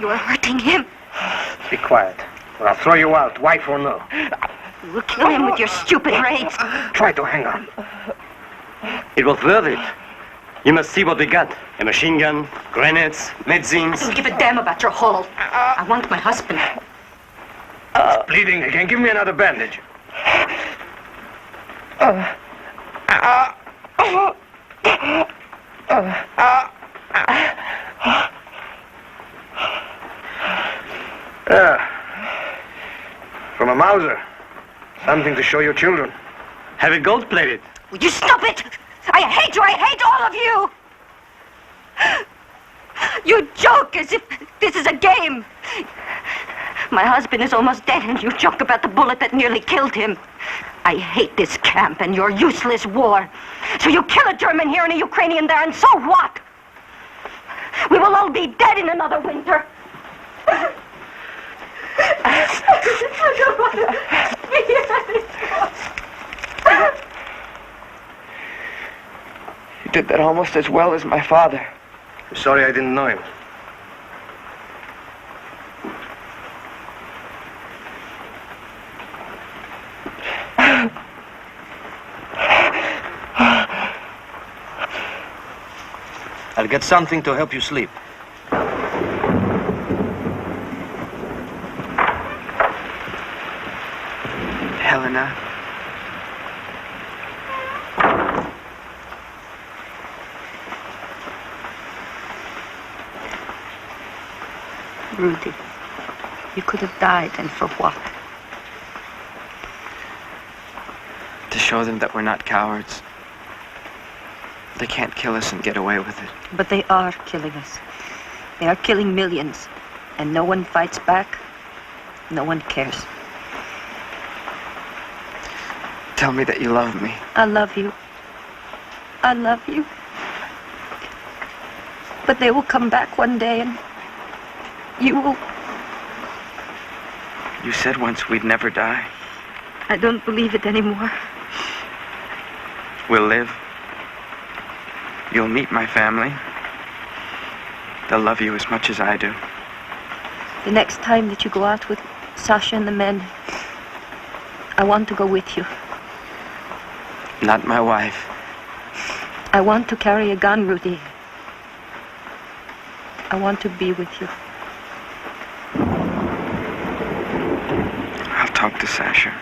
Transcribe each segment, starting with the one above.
You are hurting him. Be quiet, or I'll throw you out, wife or no. You will kill him with your stupid raids. Try to hang on. It was worth it. You must see what we got. A machine gun, grenades, medicines. I don't give a damn about your haul. I want my husband. It's bleeding again. Give me another bandage. From a Mauser. Something to show your children. Have it gold-plated. Would you stop it? I hate you. I hate all of you. You joke as if this is a game. My husband is almost dead, and you joke about the bullet that nearly killed him. I hate this camp and your useless war. So you kill a German here and a Ukrainian there, and so what? We will all be dead in another winter. I don't want to be anymore. You did that almost as well as my father. I'm sorry I didn't know him. I'll get something to help you sleep. Helena. Rudy, you could have died, and for what? To show them that we're not cowards. They can't kill us and get away with it. But they are killing us. They are killing millions. And no one fights back. No one cares. Tell me that you love me. I love you. I love you. But they will come back one day and you will... You said once we'd never die. I don't believe it anymore. We'll live. You'll meet my family. They'll love you as much as I do. The next time that you go out with Sasha and the men, I want to go with you. Not my wife. I want to carry a gun, Rudy. I want to be with you. I'll talk to Sasha.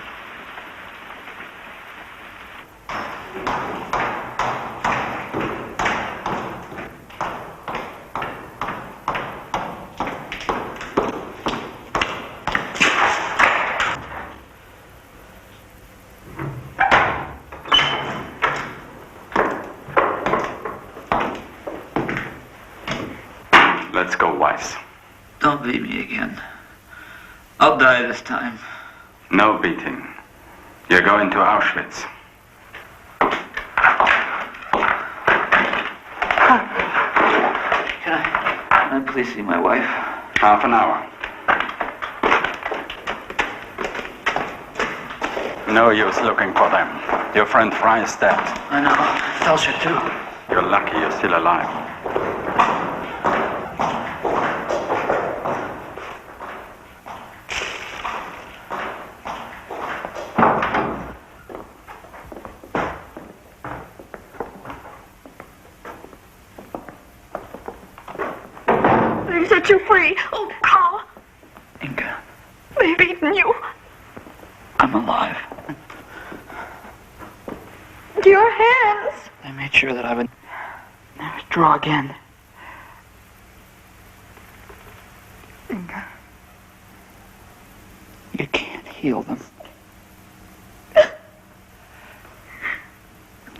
Let's go, Weiss. Don't beat me again. I'll die this time. No beating. You're going to Auschwitz. Can I please see my wife? Half an hour. No use looking for them. Your friend Fry is dead. I know. Felsher, too. You're lucky you're still alive. They set you free. Oh, Carl. Inga. They've eaten you. I'm alive. Your hands. I made sure that I would never draw again. Inga. You can't heal them.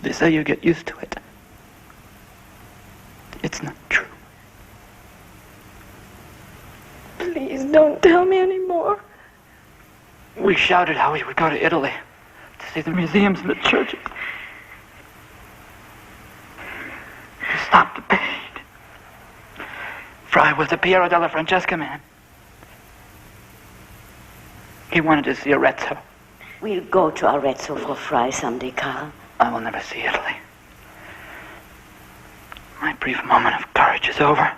They say you get used to it. It's not true. Please don't tell me anymore. We shouted how we would go to Italy to see the museums and the churches. To stop the pain. Fry was the Piero della Francesca man. He wanted to see Arezzo. We'll go to Arezzo for Fry someday, Carl. I will never see Italy. My brief moment of courage is over.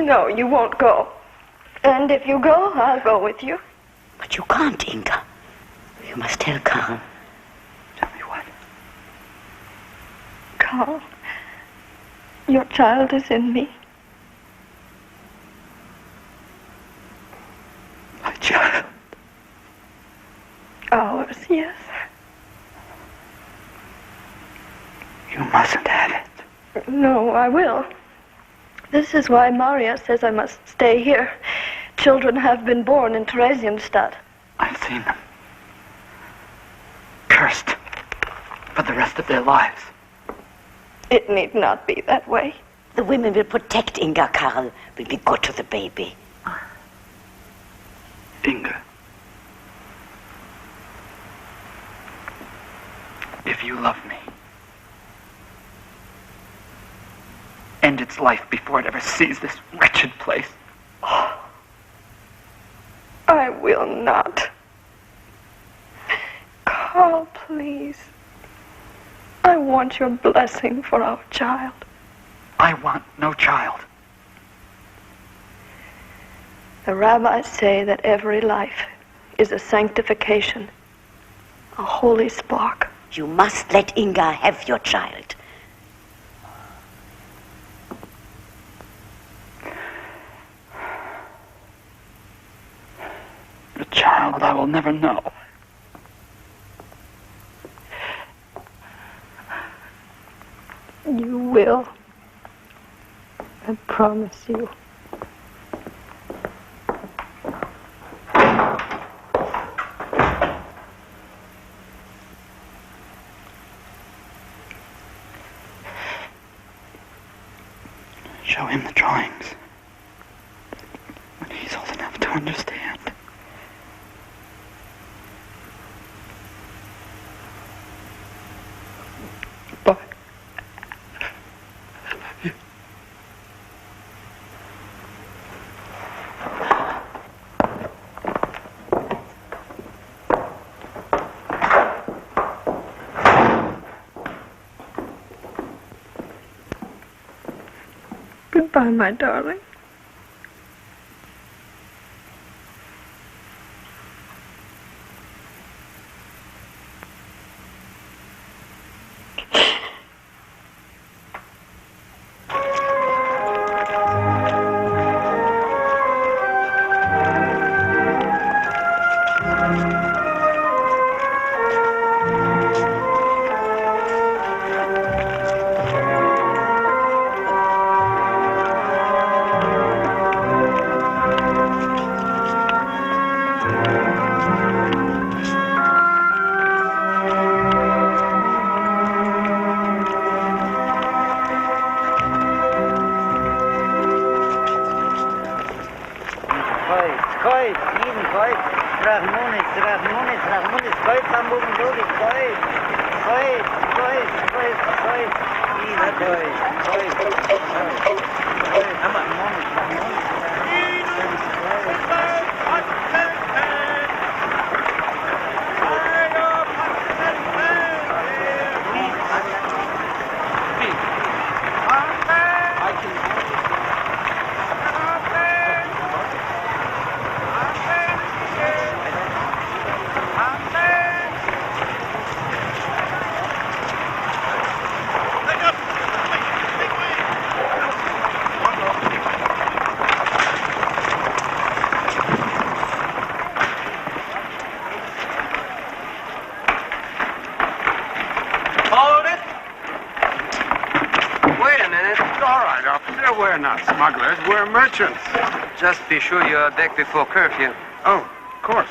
No, you won't go. And if you go, I'll go with you. But you can't, Inga. You must tell Carl. Tell me what? Carl, your child is in me. My child. Ours, yes. You mustn't have it. No, I will. This is why Maria says I must stay here. Children have been born in Theresienstadt. I've seen them. Cursed for the rest of their lives. It need not be that way. The women will protect Inga, Carl. Will be good to the baby. Inga. If you love me, end its life before it ever sees this wretched place. I will not. Carl, please. I want your blessing for our child. I want no child. The rabbis say that every life is a sanctification, a holy spark. You must let Inga have your child. A child I will never know. You will. I promise you. Show him the drawings when he's old enough to understand. Bye. I love you. Goodbye, my darling. We're not smugglers, we're merchants. Just be sure you're back before curfew. Oh, of course.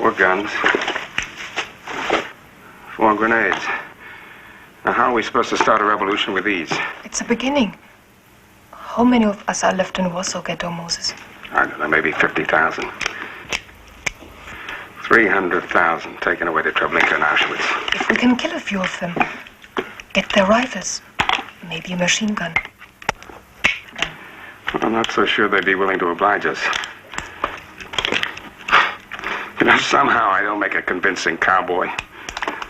4 guns. 4 grenades. Now, how are we supposed to start a revolution with these? It's a beginning. How many of us are left in Warsaw Ghetto, Moses? I don't know, maybe 50,000. 300,000 taken away to Treblinka and Auschwitz. If we can kill a few of them, get their rifles, maybe a machine gun. I'm not so sure they'd be willing to oblige us. You know, somehow I don't make a convincing cowboy.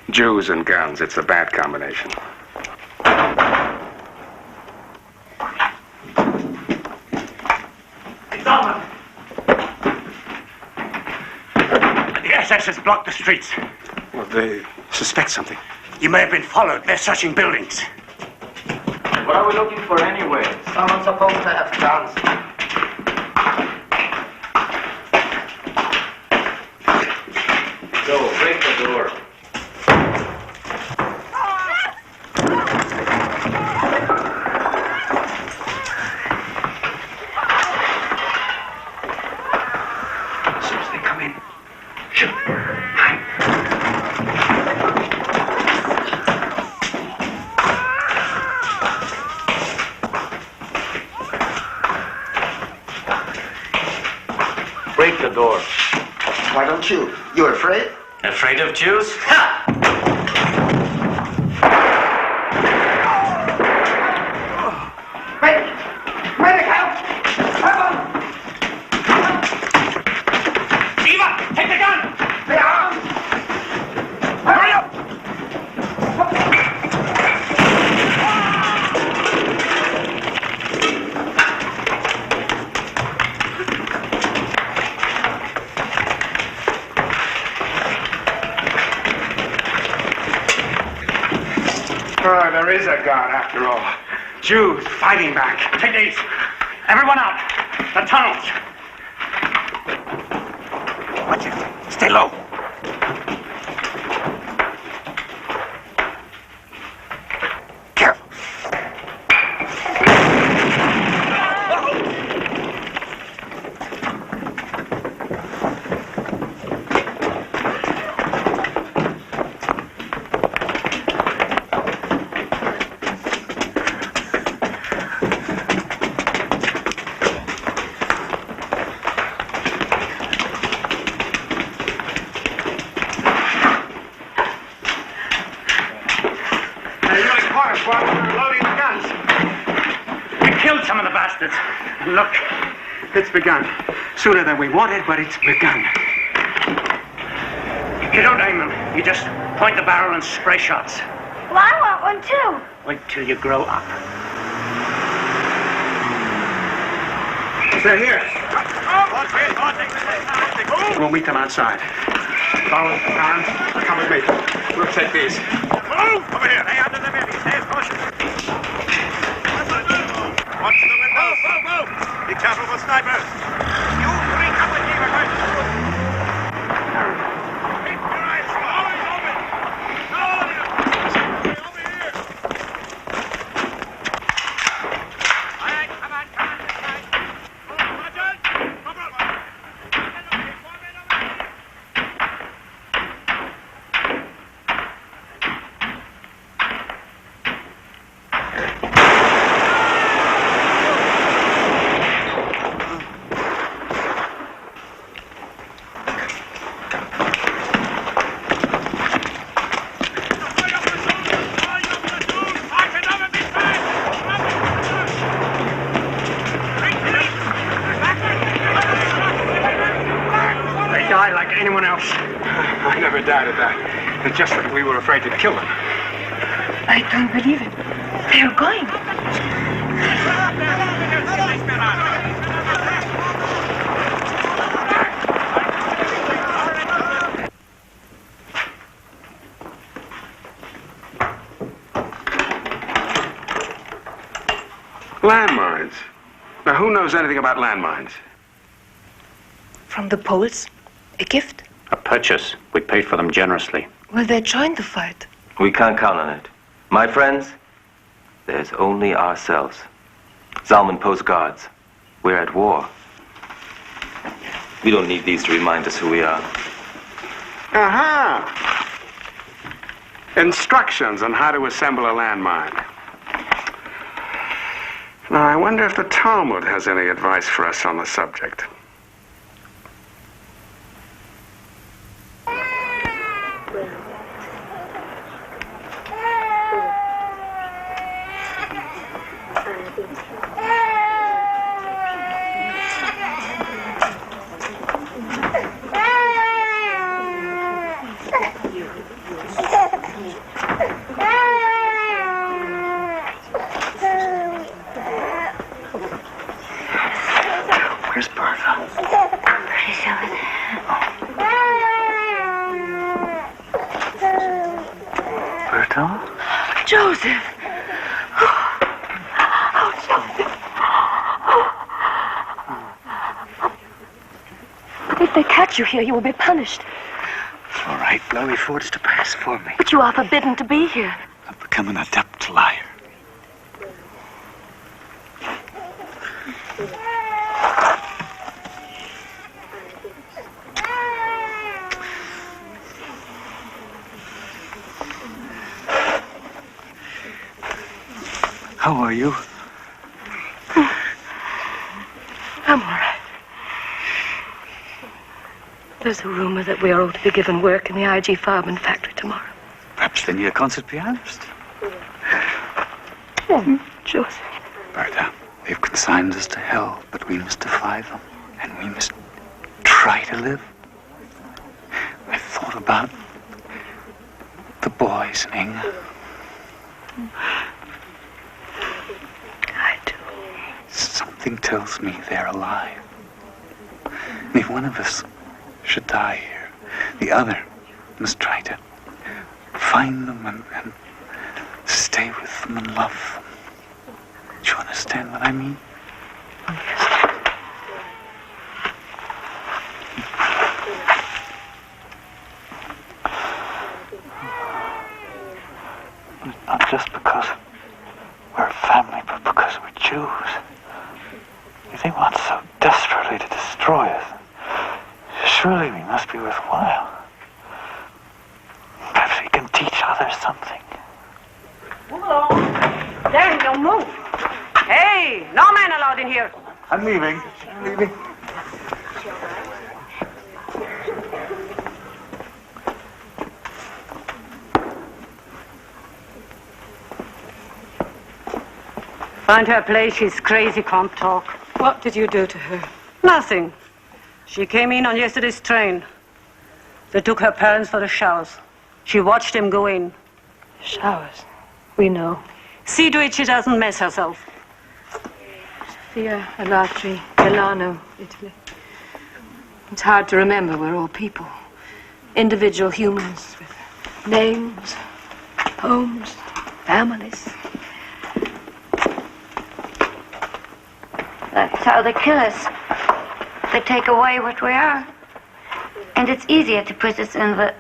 Jews and guns, it's a bad combination. The SS has blocked the streets. Well, they suspect something. You may have been followed. They're searching buildings. What are we looking for anyway? Someone's supposed to have guns. Go, break the door. As soon as they come in, shoot. Break the door. Why don't you? You're afraid? Afraid of Jews? Ha! Medic, help! Help! Eva, take the gun! The arms! Hurry up! Oh, there is a God after all. Jews fighting back. Take these. Everyone out. The tunnels. Watch it. Stay low. Careful. While we were loading the guns. We killed some of the bastards. Look, it's begun. Sooner than we wanted, but it's begun. You don't aim them. You just point the barrel and spray shots. Well, I want one too. Wait till you grow up. They're here. We'll meet them outside. Colin, Karen, come with me. We'll take these. Move! Over here. Stay under the building. Stay as cautious. Watch the windows. Move! Be careful for snipers. You three come with me. We're going to shoot. Keep your eyes always open. All of you. Over here. All right, come on. This side. Roger. Come on. Anyone else? I never doubted that. It's just that we were afraid to kill them. I don't believe it. They're going. Landmines. Now, who knows anything about landmines? From the Poles? A gift? A purchase. We paid for them generously. Will they join the fight? We can't count on it. My friends, there's only ourselves. Zalman posts guards. We're at war. We don't need these to remind us who we are. Aha! Instructions on how to assemble a landmine. Now, I wonder if the Talmud has any advice for us on the subject. Where's Bertha? She's over there. Bertha? Joseph! Oh, Joseph! If they catch you here, you will be punished. It's all right. Blowy fords to pass for me. But you are forbidden to be here. I've become an adept liar. How are you? I'm all right. There's a rumor that we are all to be given work in the IG Farben factory tomorrow. Perhaps they need a concert pianist. Oh, Joseph. Bertha, they've consigned us to hell, but we must defy them, and we must try to live. I thought about the boys and Inga. I do. Something tells me they're alive. And if one of us should die here, the other must try to find them and stay with them and love them. Do you understand what I mean? Not just because we're a family, but because we're Jews. They want so desperately to destroy us. Surely we must be worthwhile. Perhaps we can teach others something. Move along. There, don't move. Hey, no man allowed in here. I'm leaving. Find her place. She's crazy, can't talk. What did you do to her? Nothing. She came in on yesterday's train. They took her parents for the showers. She watched him go in. Showers. We know. See to it she doesn't mess herself. Sophia, Alatri, Milano, Italy. It's hard to remember we're all people. Individual humans with names, homes, families. That's how they kill us. They take away what we are. And it's easier to put us in the...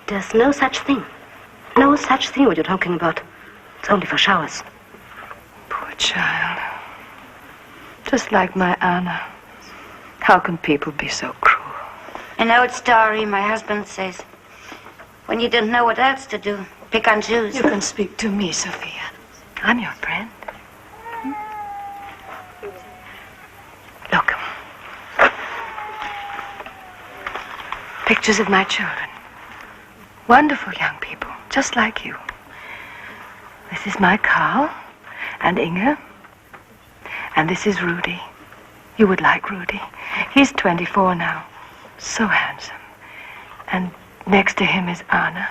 There's no such thing. No such thing what you're talking about. It's only for showers. Poor child. Just like my Anna. How can people be so cruel? An old story, my husband says. When you don't know what else to do, pick on Jews. You can speak to me, Sophia. I'm your friend. Look. Pictures of my children. Wonderful young people, just like you. This is my Carl and Inge. And this is Rudy. You would like Rudy. He's 24 now. So handsome. And next to him is Anna.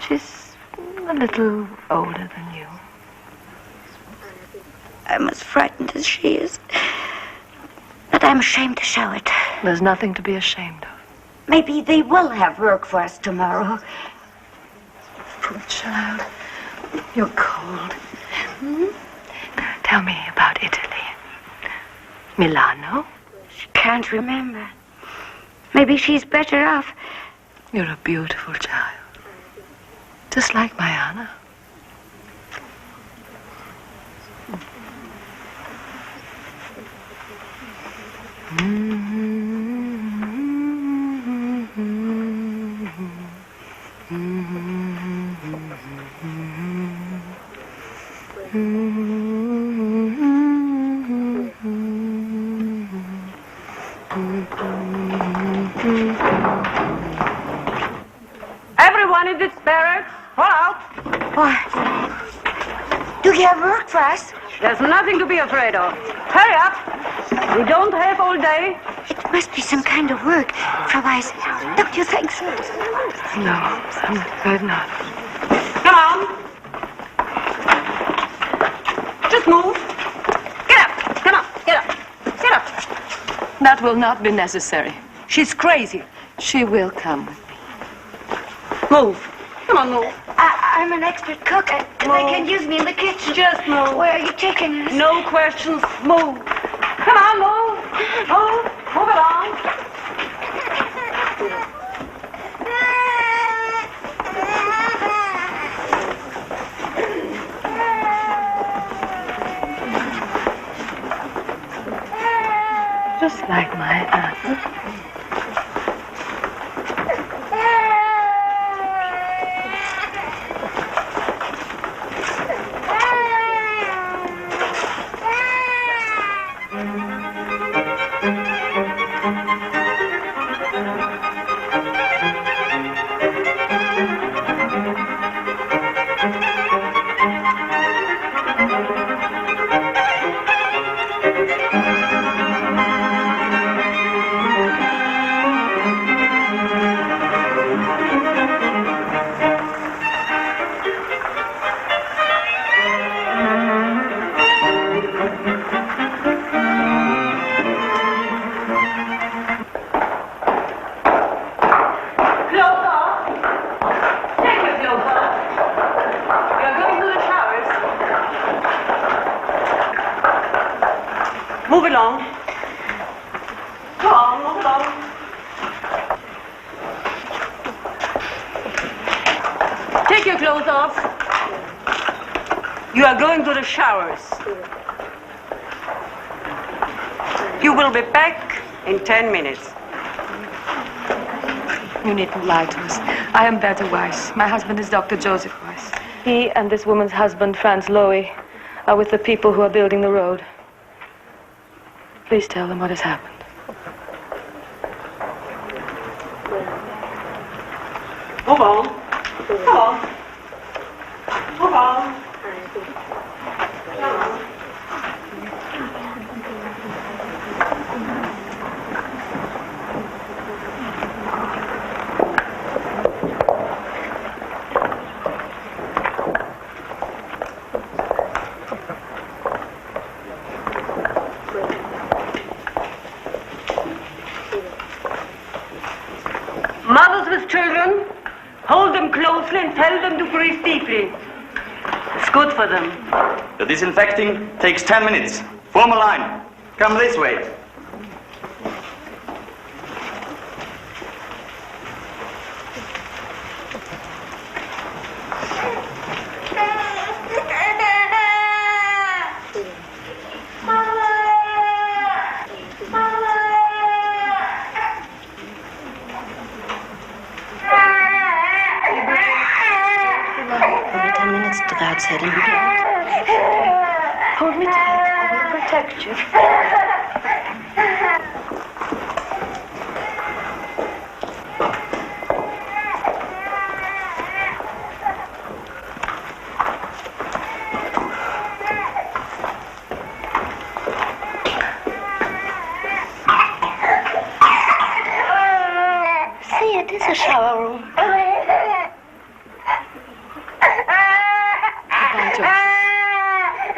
She's a little older than you. I'm as frightened as she is. But I'm ashamed to show it. There's nothing to be ashamed of. Maybe they will have work for us tomorrow. Poor child. You're cold. Tell me about Italy. Milano? She can't remember. Maybe she's better off. You're a beautiful child. Just like my Anna. Everyone in this barracks, pull out. Why? Do you have work for us? There's nothing to be afraid of. Hurry up. We don't have all day. It must be some kind of work, Frau Weiss. Don't you think so? No, I'm afraid not. Come on. Just move. Get up. Come on. Get up. Sit up. That will not be necessary. She's crazy. She will come with me. Move. Come on, move. I'm an expert cook. They can use me in the kitchen. Just move. Where are you taking us? No questions. Move. Come on, move. Move. Move along. Just like my aunt. Move along. Come on, move along. Take your clothes off. You are going to the showers. You will be back in 10 minutes. You needn't lie to us. I am Bertha Weiss. My husband is Dr. Joseph Weiss. He and this woman's husband, Franz Lowy, are with the people who are building the road. Please tell them what has happened. Move on. Come on. Move on. Come on. Mothers with children, hold them closely and tell them to breathe deeply. It's good for them. The disinfecting takes 10 minutes. Form a line. Come this way. Outside and hold me tight. I will protect you. See, it is a shower room.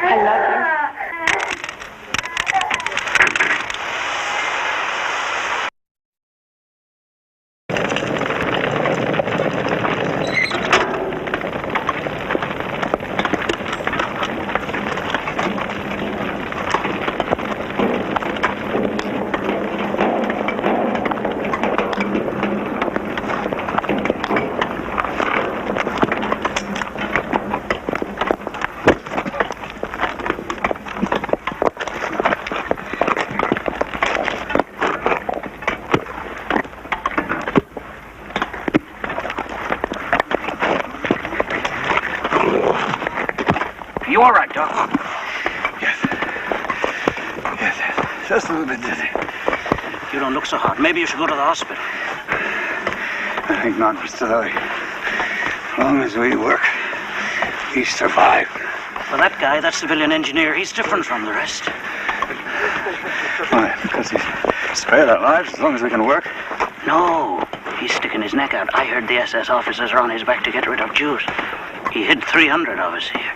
I love you. You all right, Doc? Yes. Yes. Just a little bit dizzy. You don't look so hot. Maybe you should go to the hospital. I think not, Mr. Elie. As long as we work, we survive. Well, that guy, that civilian engineer, he's different from the rest. Why? Because he's spared our lives as long as we can work? No, he's sticking his neck out. I heard the SS officers are on his back to get rid of Jews. He hid 300 of us here.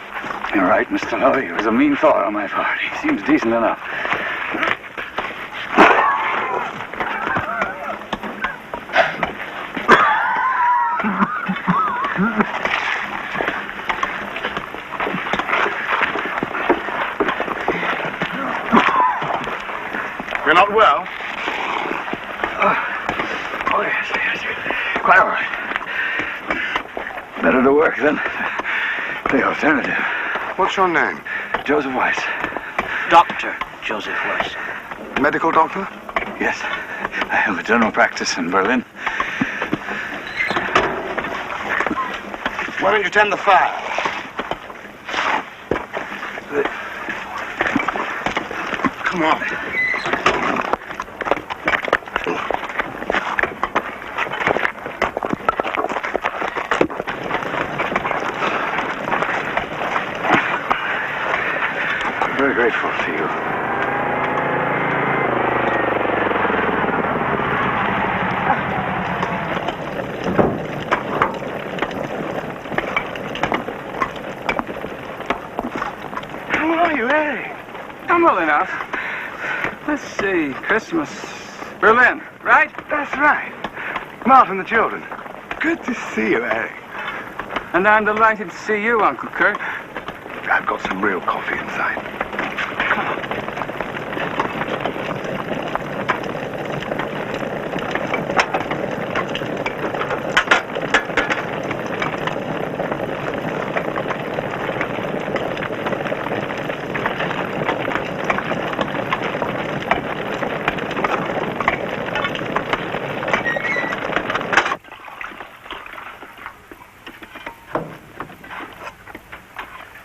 You're right, Mr. Elie. It was a mean thought on my part. He seems decent enough. You're not well? Oh, yes. Quite all right. Better to work than the alternative. What's your name? Joseph Weiss. Dr. Joseph Weiss. Medical doctor? Yes. I have a general practice in Berlin. Why don't you tend the fire? Come on. I'm very grateful to you. How are you, Elie? I'm well enough. Let's see, Christmas. Berlin, right? That's right. Martin, the children. Good to see you, Elie. And I'm delighted to see you, Uncle Kurt. I've got some real coffee inside.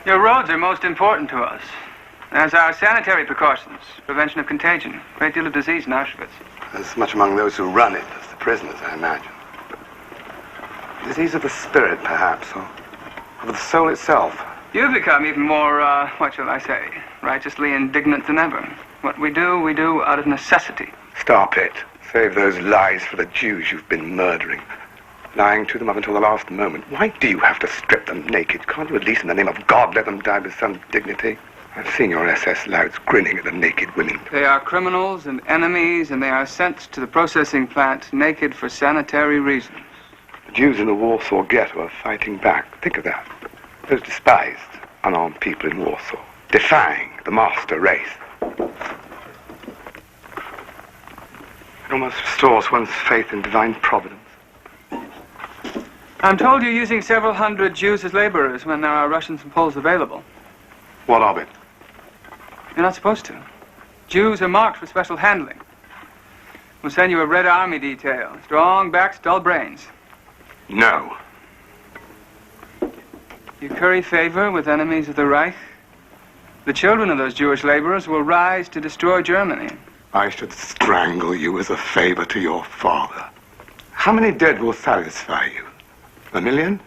Your roads are most important to us, as are sanitary precautions, prevention of contagion, great deal of disease in Auschwitz. As much among those who run it as the prisoners, I imagine. Disease of the spirit, perhaps, or of the soul itself. You've become even more, what shall I say, righteously indignant than ever. What we do out of necessity. Stop it. Save those lies for the Jews you've been murdering. Lying to them up until the last moment. Why do you have to strip them naked? Can't you at least, in the name of God, let them die with some dignity? I've seen your SS louts grinning at the naked women. They are criminals and enemies, and they are sent to the processing plant naked for sanitary reasons. The Jews in the Warsaw ghetto are fighting back. Think of that. Those despised, unarmed people in Warsaw, defying the master race. It almost restores one's faith in divine providence. I'm told you're using several hundred Jews as laborers when there are Russians and Poles available. What of it? You're not supposed to. Jews are marked for special handling. We'll send you a Red Army detail. Strong backs, dull brains. No. You curry favor with enemies of the Reich. The children of those Jewish laborers will rise to destroy Germany. I should strangle you as a favor to your father. How many dead will satisfy you? 1 million?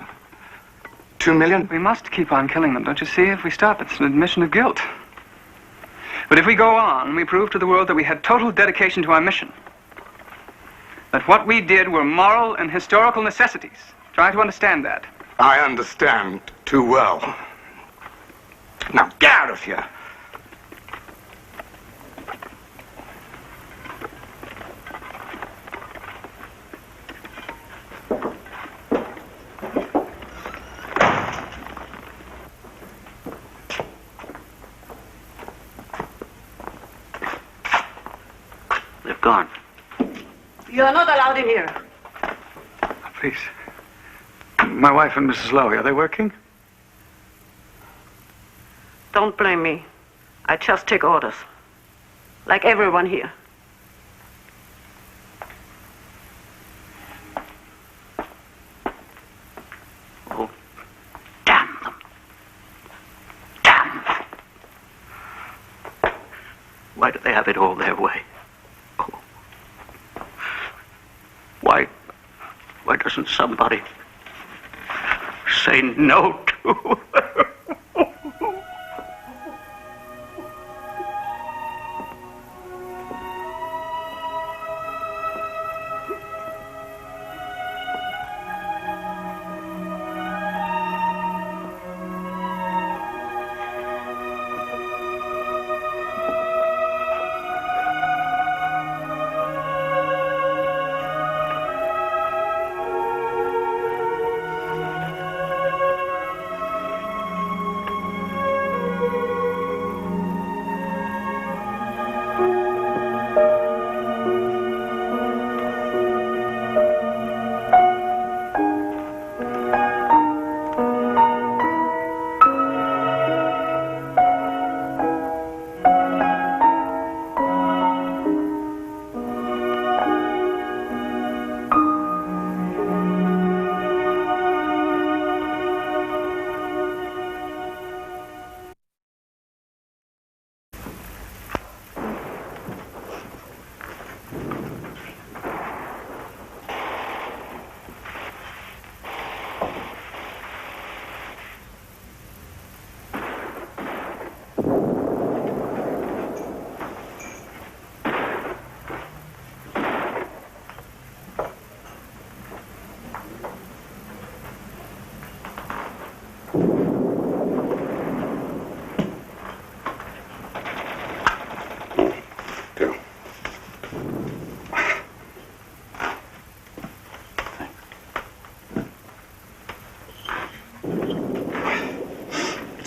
2 million? We must keep on killing them, don't you see? If we stop, it's an admission of guilt. But if we go on, we prove to the world that we had total dedication to our mission. That what we did were moral and historical necessities. Try to understand that. I understand too well. Now get out of here. They've gone. You are not allowed in here. Please. My wife and Mrs. Lowy, are they working? Don't blame me. I just take orders. Like everyone here. Oh, damn them. Damn them. Why do they have it all their way? Oh, Why doesn't somebody say no to her?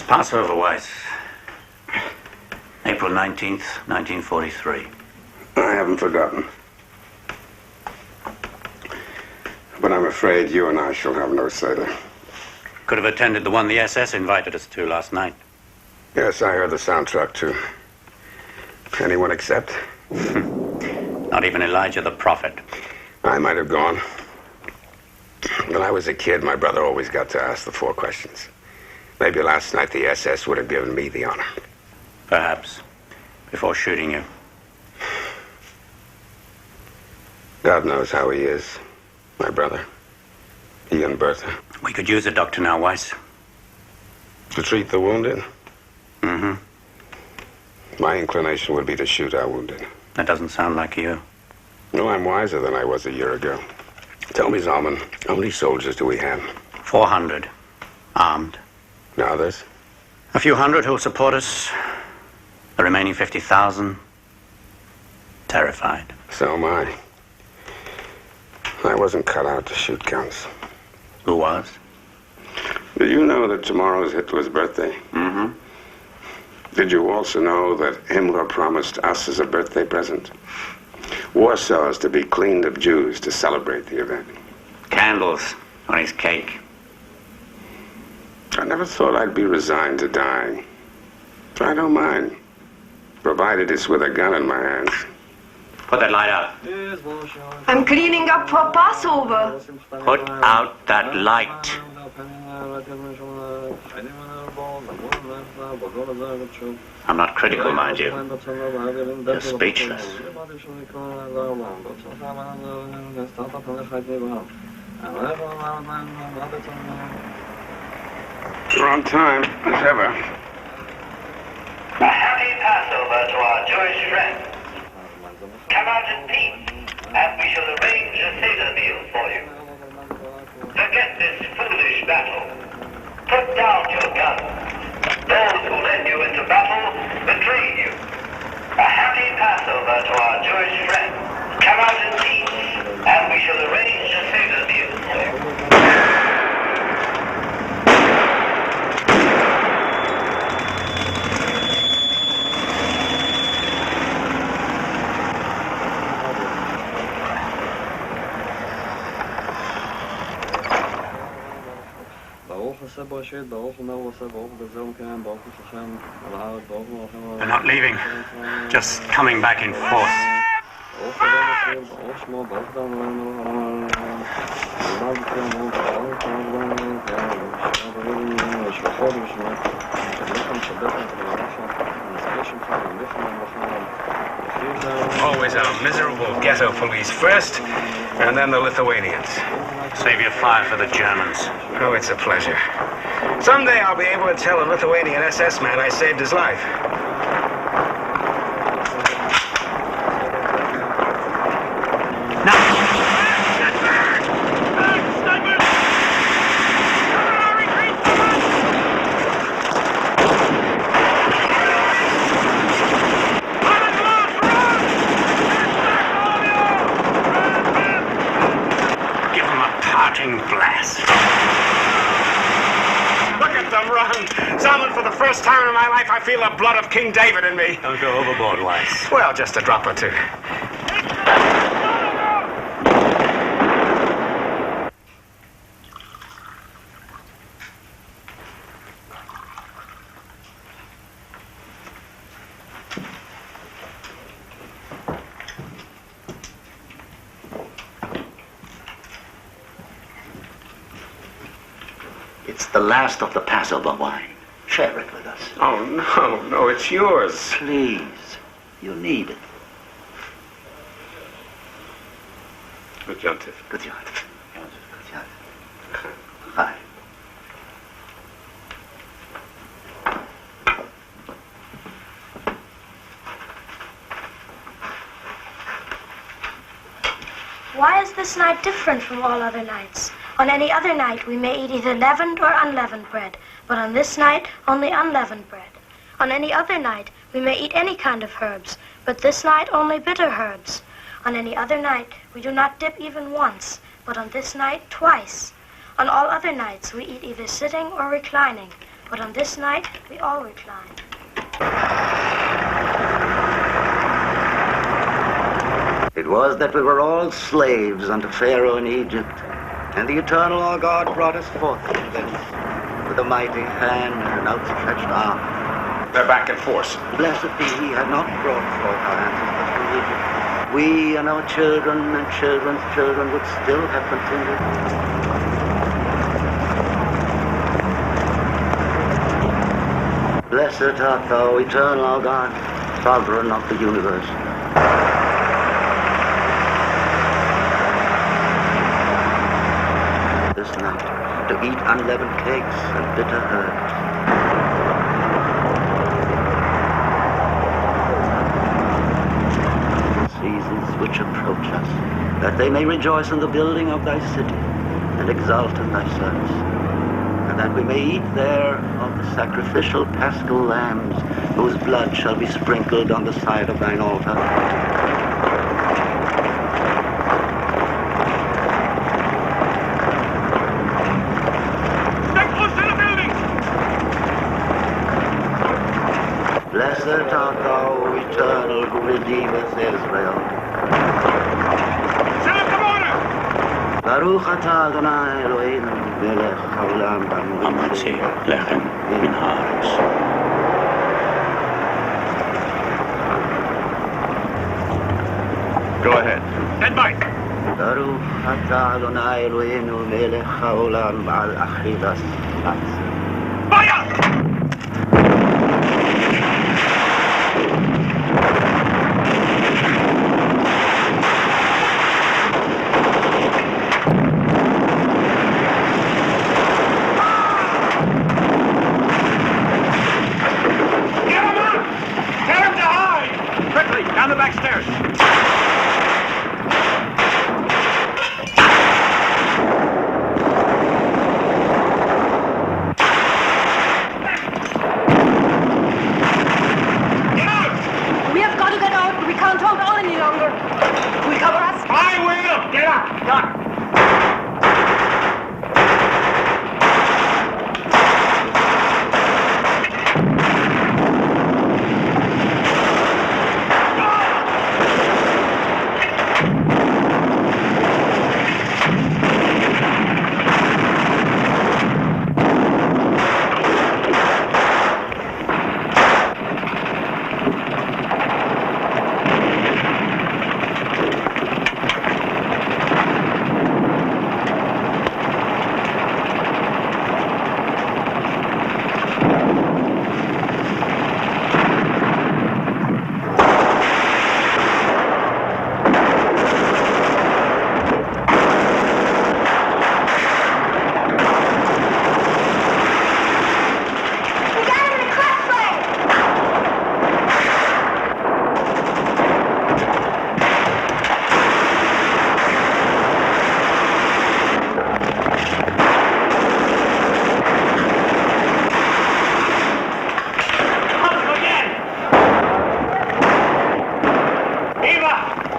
Passover, Weiss. April 19th, 1943. I haven't forgotten. But I'm afraid you and I shall have no Seder. Could have attended the one the SS invited us to last night. Yes, I heard the soundtrack too. Anyone except? Not even Elijah the prophet. I might have gone. When I was a kid, my brother always got to ask the 4 questions. Maybe last night the SS would have given me the honor. Perhaps. Before shooting you. God knows how he is, my brother. He and Bertha. We could use a doctor now, Weiss. To treat the wounded? Mm-hmm. My inclination would be to shoot our wounded. That doesn't sound like you. No, I'm wiser than I was a year ago. Tell me, Zalman, how many soldiers do we have? 400. Armed. Now others? A few hundred who'll support us. The remaining 50,000... terrified. So am I. I wasn't cut out to shoot guns. Who was? Did you know that tomorrow is Hitler's birthday? Mm-hmm. Did you also know that Himmler promised us as a birthday present? Warsaw is to be cleaned of Jews to celebrate the event. Candles on his cake. I never thought I'd be resigned to dying. I don't mind, provided it's with a gun in my hands. Put that light out. I'm cleaning up for Passover. Put out that light. I'm not critical, mind you. You're speechless. You're on time, as ever. A happy Passover to our Jewish friends. Come out in peace, and we shall arrange a Seder meal for you. Forget this foolish battle. Put down your guns. Those who led you into battle betrayed you. A happy Passover to our Jewish friends. Come out in peace, and we shall arrange a Seder meal for you. They're not leaving. Just coming back in force. Always our miserable ghetto police first, and then the Lithuanians. Save your fire for the Germans. Oh, it's a pleasure. Someday I'll be able to tell a Lithuanian SS man I saved his life. Blast. Look at them run. Salmon, for the first time in my life, I feel the blood of King David in me. Don't go overboard, Weiss. Well, just a drop or two. It's the last of the Passover wine. Share it with us. Oh, no, it's yours. Please, you need it. Good job. Good job. Hi. Why is this night different from all other nights? On any other night, we may eat either leavened or unleavened bread, but on this night, only unleavened bread. On any other night, we may eat any kind of herbs, but this night, only bitter herbs. On any other night, we do not dip even once, but on this night, twice. On all other nights, we eat either sitting or reclining, but on this night, we all recline. It was that we were all slaves unto Pharaoh in Egypt, and the eternal our God brought us forth from thence with a mighty hand and an outstretched arm. They're back in force. Blessed be he had not brought forth our ancestors from Egypt. We and our children and children's children would still have continued. Blessed art thou, eternal our God, sovereign of the universe. This night, to eat unleavened cakes and bitter herbs. Seasons which approach us, that they may rejoice in the building of thy city, and exult in thy service, and that we may eat there of the sacrificial paschal lambs, whose blood shall be sprinkled on the side of thine altar. Blessed art thou, eternal, who redeemeth Israel. Baruch atah Adonai Eloheinu melech haolam המוציא לחם מן הארץ. Go ahead. Stand by. Baruch atah Adonai Eloheinu melech haolam al achilas matz. Fire! Down the back stairs. Get out! We have got to get out. We can't hold on any longer. Will you cover us? I will. Get up. Doc.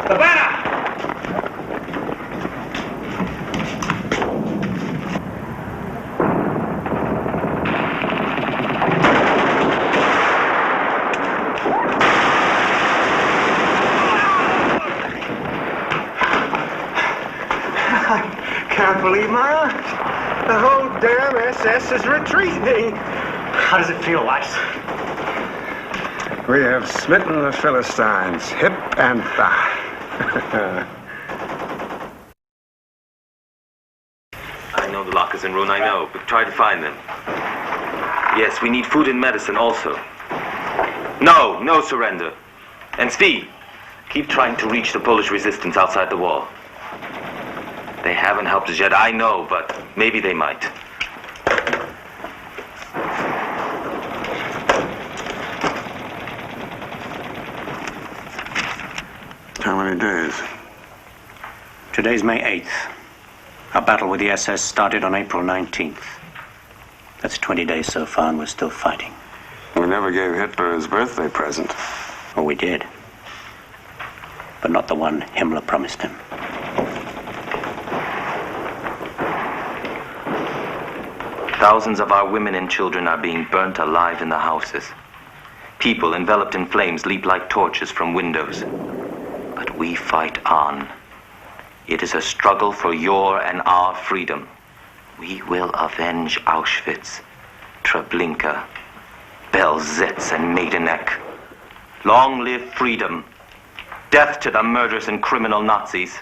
The banner! Can't believe my eyes. The whole damn SS is retreating. How does it feel, Weiss? We have smitten the Philistines, hip and thigh. I know the lockers in ruin, I know, but try to find them. Yes, we need food and medicine also. No surrender. And Svi, keep trying to reach the Polish resistance outside the wall. They haven't helped us yet, I know, but maybe they might. How many days? Today's May 8th. Our battle with the SS started on April 19th. That's 20 days so far, and we're still fighting. We never gave Hitler his birthday present. Oh, we did. But not the one Himmler promised him. Thousands of our women and children are being burnt alive in the houses. People enveloped in flames leap like torches from windows. But we fight on. It is a struggle for your and our freedom. We will avenge Auschwitz, Treblinka, Belzec, and Maidanek. Long live freedom. Death to the murderous and criminal Nazis.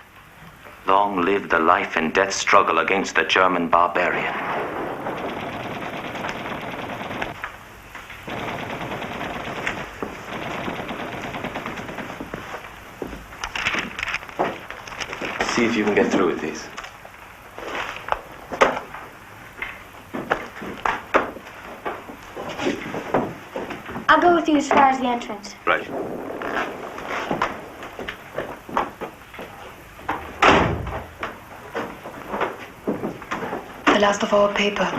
Long live the life and death struggle against the German barbarian. See if you can get through with these. I'll go with you as far as the entrance. Right. The last of our paper.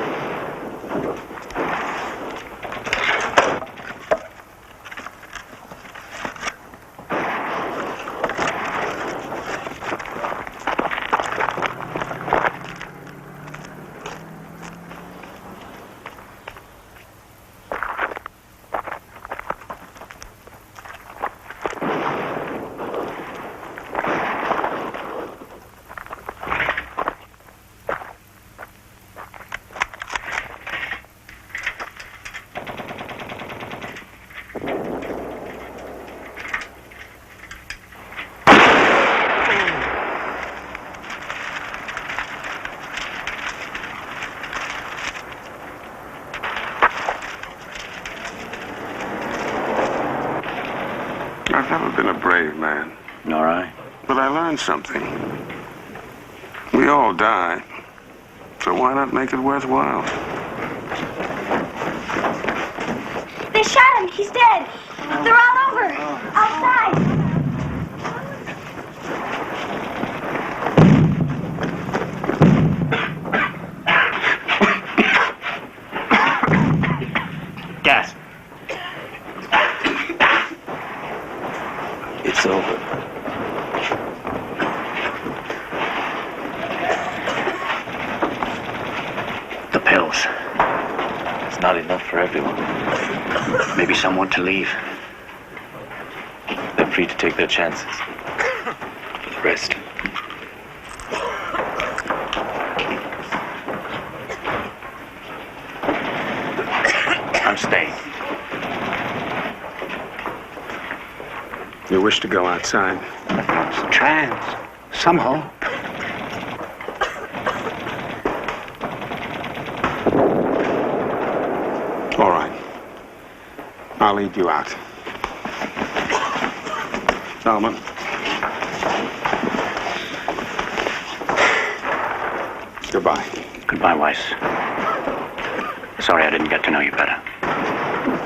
I've never been a brave man. Nor I. But I learned something. We all die. So why not make it worthwhile? They shot him. He's dead. They're all over. Outside. Gas. It's over. The pills. It's not enough for everyone. Maybe some want to leave. They're free to take their chances. Rest. I'm staying. You wish to go outside? There's a chance. Some hope. All right. I'll lead you out. Salman. Goodbye. Goodbye, Weiss. Sorry I didn't get to know you better.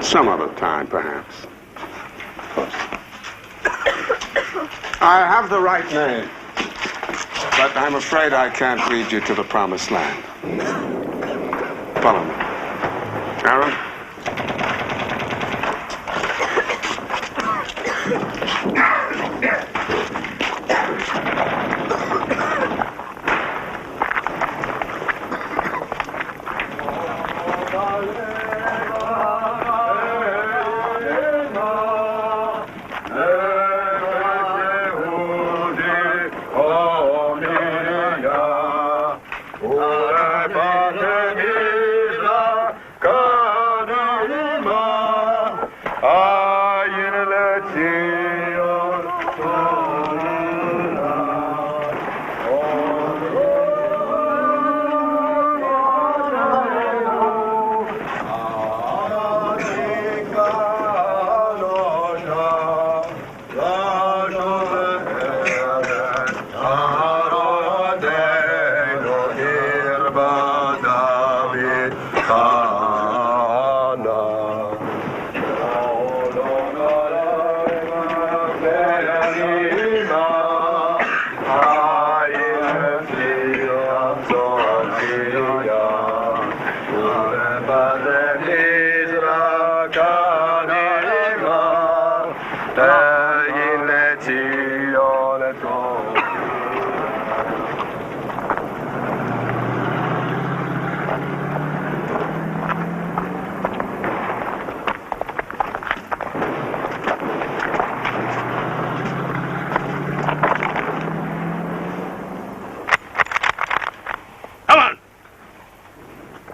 Some other time, perhaps. I have the right name, but I'm afraid I can't lead you to the promised land. Follow me. Aaron?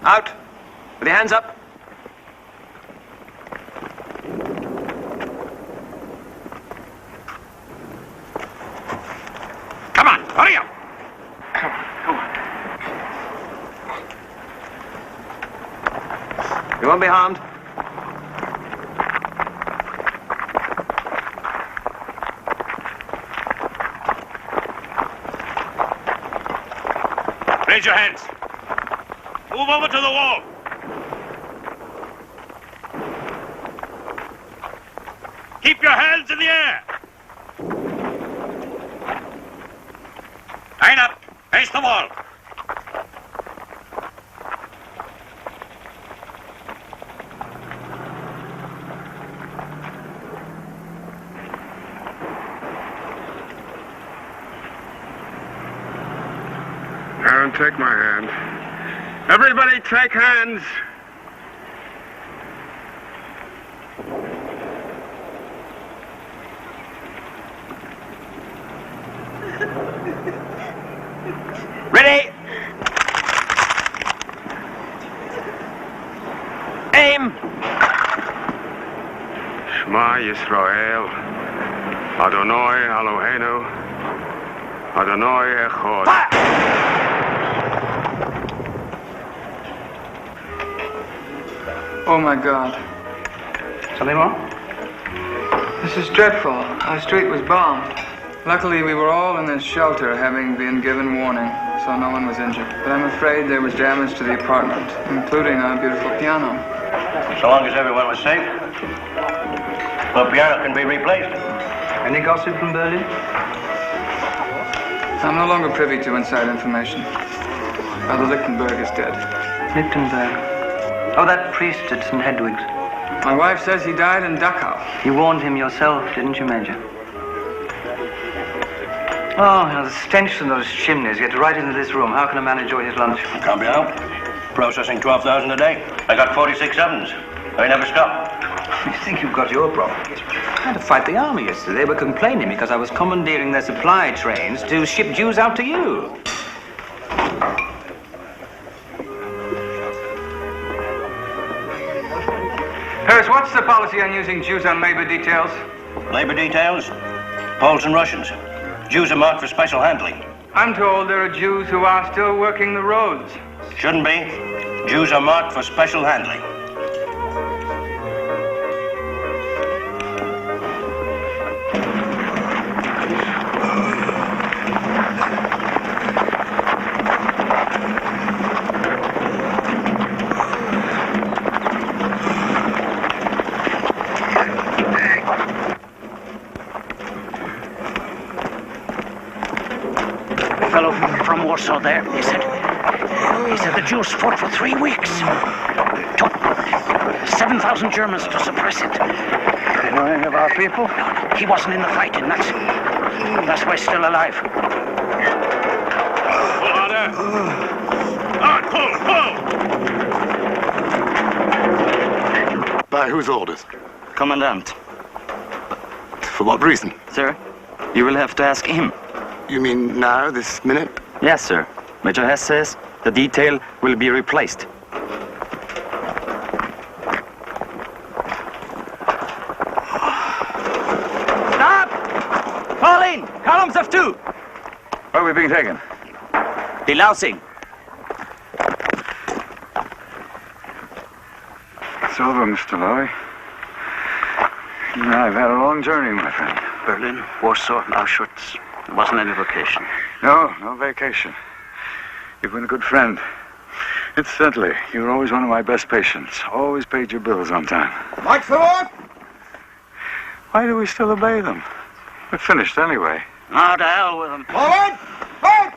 Out. With your hands up. Come on, hurry up. Come on. You won't be harmed. Raise your hands. Move over to the wall. Keep your hands in the air. Line up. Face the wall. Aaron, take my hand. Everybody take hands. Ready? Aim! Shema Yisrael. Adonai Eloheinu. Adonai Echad. Oh my God. Something wrong? This is dreadful. Our street was bombed. Luckily, we were all in this shelter, having been given warning, so no one was injured. But I'm afraid there was damage to the apartment, including our beautiful piano. So long as everyone was safe, the piano can be replaced. Any gossip from Berlin? I'm no longer privy to inside information. Father Lichtenberg is dead. Lichtenberg. Oh, that priest at St. Hedwig's. My wife says he died in Dachau. You warned him yourself, didn't you, Major? Oh, now the stench from those chimneys gets right into this room. How can a man enjoy his lunch? Can't be helped. Processing 12,000 a day. I got 46 ovens. They never stop. You think you've got your problem? I had to fight the army yesterday. They were complaining because I was commandeering their supply trains to ship Jews out to you. Harris, what's the policy on using Jews on labor details? Labor details? Poles and Russians. Jews are marked for special handling. I'm told there are Jews who are still working the roads. Shouldn't be. Jews are marked for special handling. Warsaw there, he said the Jews fought for 3 weeks. Took 7,000 Germans to suppress it. Do you know any of our people? No, he wasn't in the fight, and that's why he's still alive. Pull harder. Hard, pull. By whose orders? Commandant. For what reason? Sir, you will have to ask him. You mean now, this minute? Yes, sir. Major Hess says the detail will be replaced. Stop! Fall in! Columns of 2! Where are we being taken? Delousing. It's over, Mr. Lowy. I've had a long journey, my friend. Berlin, Warsaw, Auschwitz. It wasn't any vacation. No vacation. You've been a good friend. Incidentally, you were always one of my best patients. Always paid your bills on time. March forward! Why do we still obey them? We're finished anyway. Oh, to hell with them. Forward! Forward!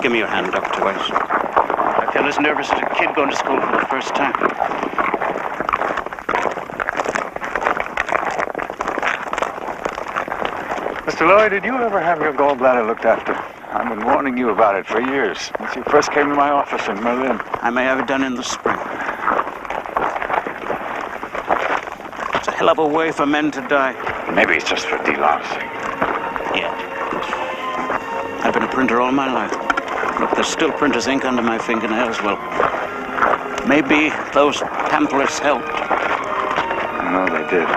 Give me your hand, Dr. Weiss. I feel as nervous as a kid going to school for the first time. Mr. Lowy, did you ever have your gallbladder looked after? I've been warning you about it for years, since you first came to my office in Berlin. I may have it done in the spring. It's a hell of a way for men to die. Maybe it's just for delousing. Yeah. printer all my life. Look, there's still printer's ink under my fingernails. Well, maybe those pamphlets helped. No, they did.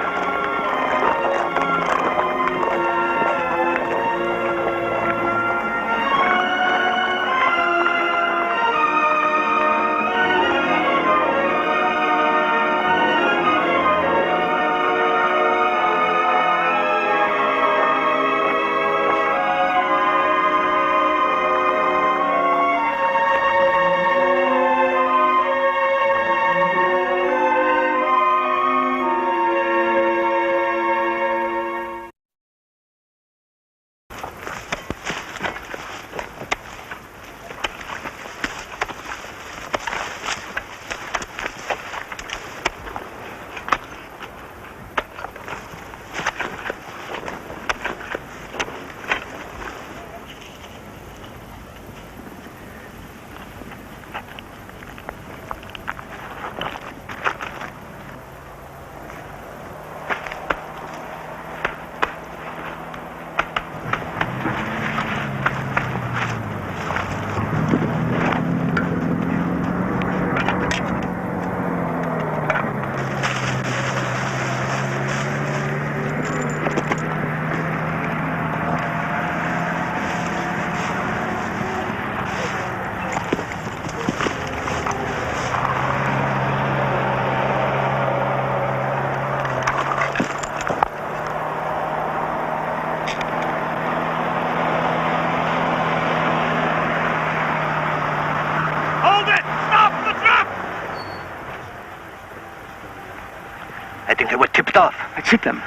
I think they were tipped off. I took them.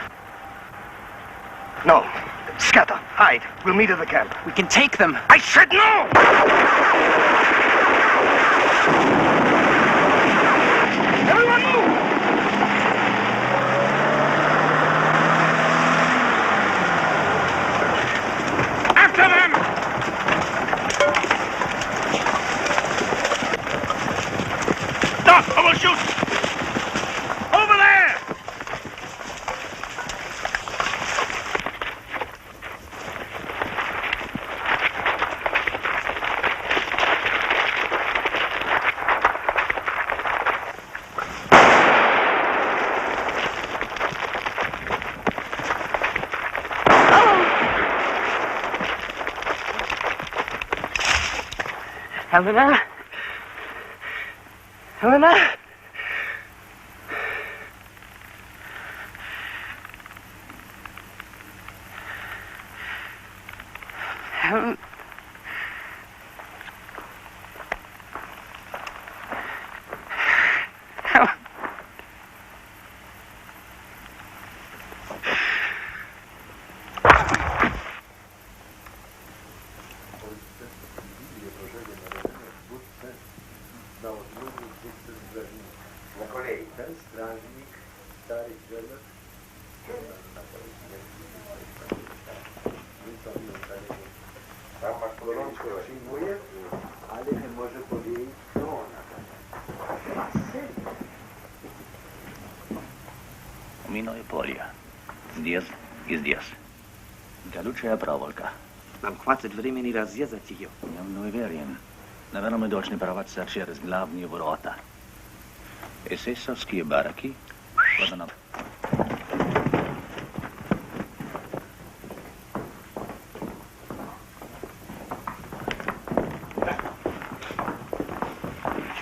No. Scatter. Hide. We'll meet at the camp. We can take them. I said no! Everyone move! After them! Stop! I will shoot! Over there! Helena? Helena? Helen? Helen? Umino je polje. Здесь и здесь. Колючая проволока. Нам хватит времени разрезать ее. Я не уверен. Наверное, мы должны прорваться через главные ворота. Эсэсовские бараки. Вот она.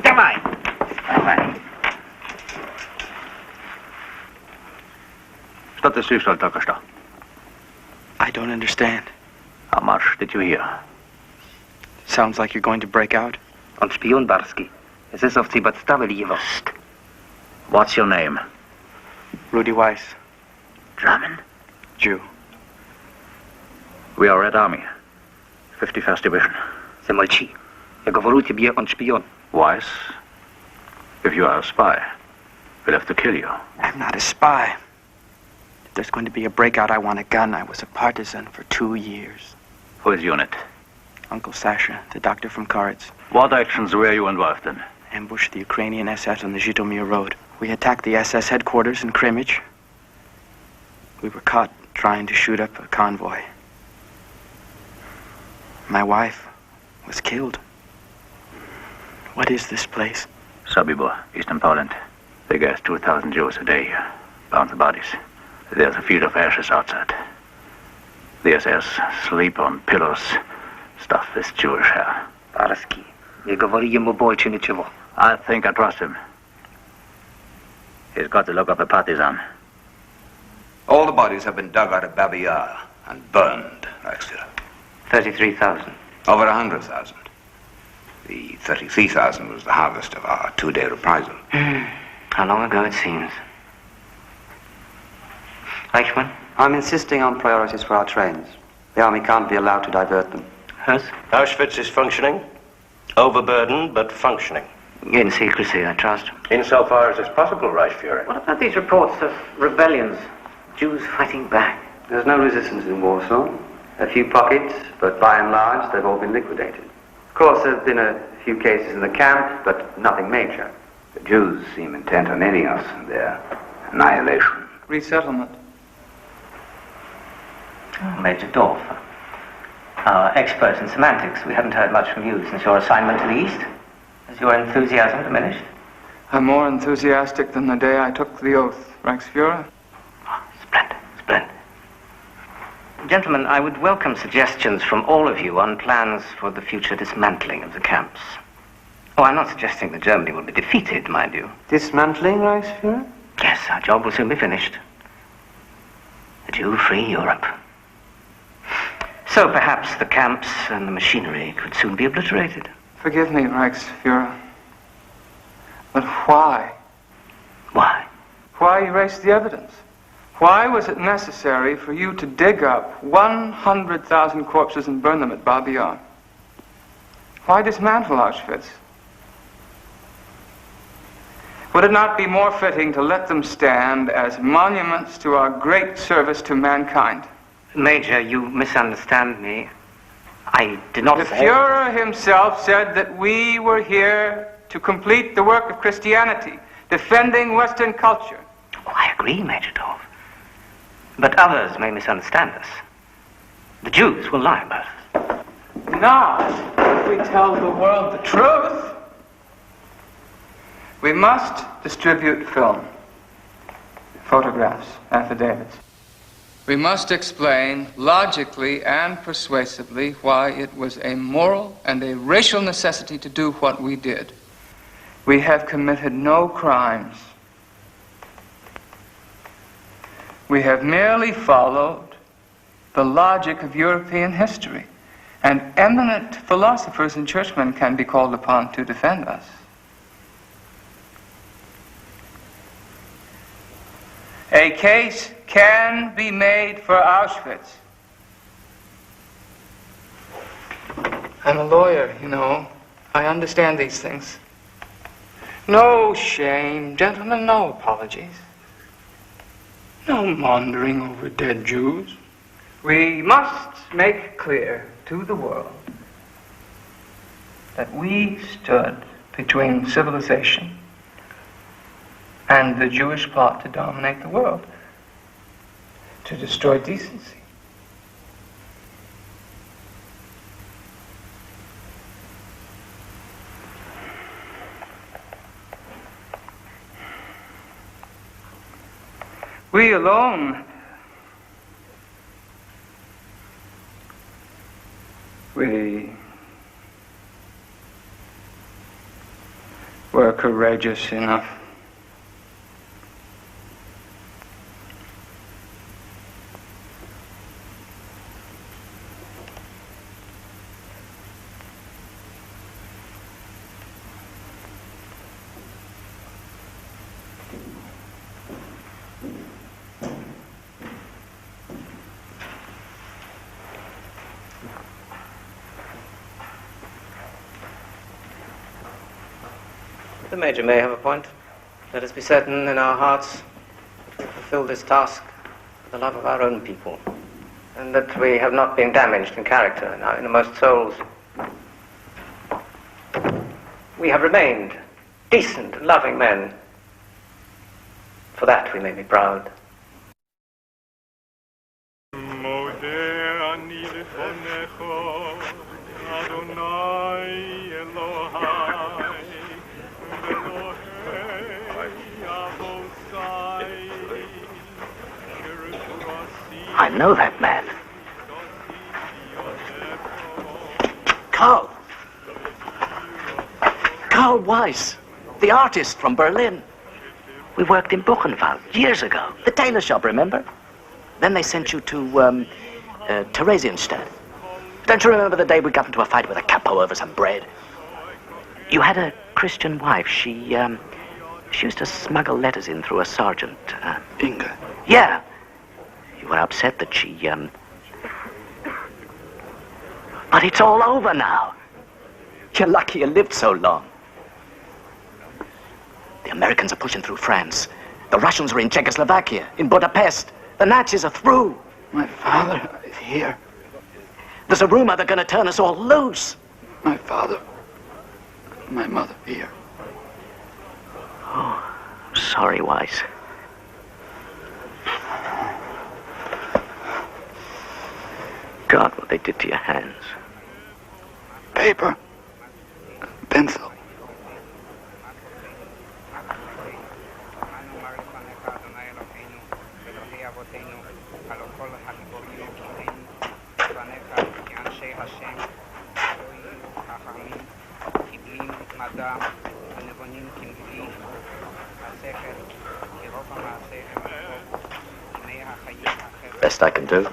Давай! Давай! Что ты слышал только что? I don't understand. How much did you hear? Sounds like you're going to break out. Он шпион барский. Эсэсовцы подставили его. What's your name? Rudy Weiss. German? Jew. We are Red Army. 51st Division. Замолчи. Я говорю тебе, он шпион. Weiss, if you are a spy, we'll have to kill you. I'm not a spy. If there's going to be a breakout, I want a gun. I was a partisan for 2 years. Whose unit? Uncle Sasha, the doctor from Karetz. What actions were you involved in? Ambushed the Ukrainian SS on the Zhytomyr Road. We attacked the SS headquarters in Kremich. We were caught trying to shoot up a convoy. My wife was killed. What is this place? Sobibor, Eastern Poland. They gas 2,000 Jews a day here. Bound the bodies. There's a field of ashes outside. The SS sleep on pillows stuffed with Jewish hair. I think I trust him. He's got the look of a partisan. All the bodies have been dug out of Babi Yar and burned, Reichsführer. 33,000. Over 100,000. The 33,000 was the harvest of our two-day reprisal. How long ago it seems. Eichmann? I'm insisting on priorities for our trains. The army can't be allowed to divert them. Yes? Auschwitz is functioning. Overburdened, but functioning. In secrecy, I trust. Insofar as is possible, Reichsführer. What about these reports of rebellions? Jews fighting back? There's no resistance in Warsaw. A few pockets, but by and large, they've all been liquidated. Of course, there have been a few cases in the camp, but nothing major. The Jews seem intent on ending us and their annihilation. Resettlement. Major Dorf. Our expert in semantics. We haven't heard much from you since your assignment to the East. Has your enthusiasm diminished? I'm more enthusiastic than the day I took the oath, Reichsführer. Splendid, splendid. Gentlemen, I would welcome suggestions from all of you on plans for the future dismantling of the camps. Oh, I'm not suggesting that Germany will be defeated, mind you. Dismantling, Reichsführer? Yes, our job will soon be finished. A Jew-free Europe. So perhaps the camps and the machinery could soon be obliterated. Forgive me, Reichsführer. But why? Why? Why erase the evidence? Why was it necessary for you to dig up 100,000 corpses and burn them at Babi Yar? Why dismantle Auschwitz? Would it not be more fitting to let them stand as monuments to our great service to mankind? Major, you misunderstand me. I did not The say... Fuhrer himself said that we were here to complete the work of Christianity, defending Western culture. Oh, I agree, Major Dorf. But others may misunderstand us. The Jews will lie about us. Not if we tell the world the truth. We must distribute film, photographs, affidavits. We must explain logically and persuasively why it was a moral and a racial necessity to do what we did. We have committed no crimes. We have merely followed the logic of European history, and eminent philosophers and churchmen can be called upon to defend us. A case can be made for Auschwitz. I'm a lawyer, you know. I understand these things. No shame, gentlemen, no apologies. No maundering over dead Jews. We must make clear to the world that we stood between civilization and the Jewish plot to dominate the world, to destroy decency. We alone, we were courageous enough The Major may have a point. Let us be certain in our hearts that we fulfill this task for the love of our own people, and that we have not been damaged in character in our innermost souls. We have remained decent and loving men. For that we may be proud. know that man. Karl. Karl Weiss, the artist from Berlin. We worked in Buchenwald years ago. The tailor shop, remember? Then they sent you to Theresienstadt. Don't you remember the day we got into a fight with a capo over some bread? You had a Christian wife. She used to smuggle letters in through a sergeant. Inga. Yeah. You were upset that she, But it's all over now. You're lucky you lived so long. The Americans are pushing through France. The Russians are in Czechoslovakia, in Budapest. The Nazis are through. My father is here. There's a rumor they're going to turn us all loose. My father, my mother here. Oh, I'm sorry, Weiss. God, what they did to your hands. Paper. Pencil. Best I can do.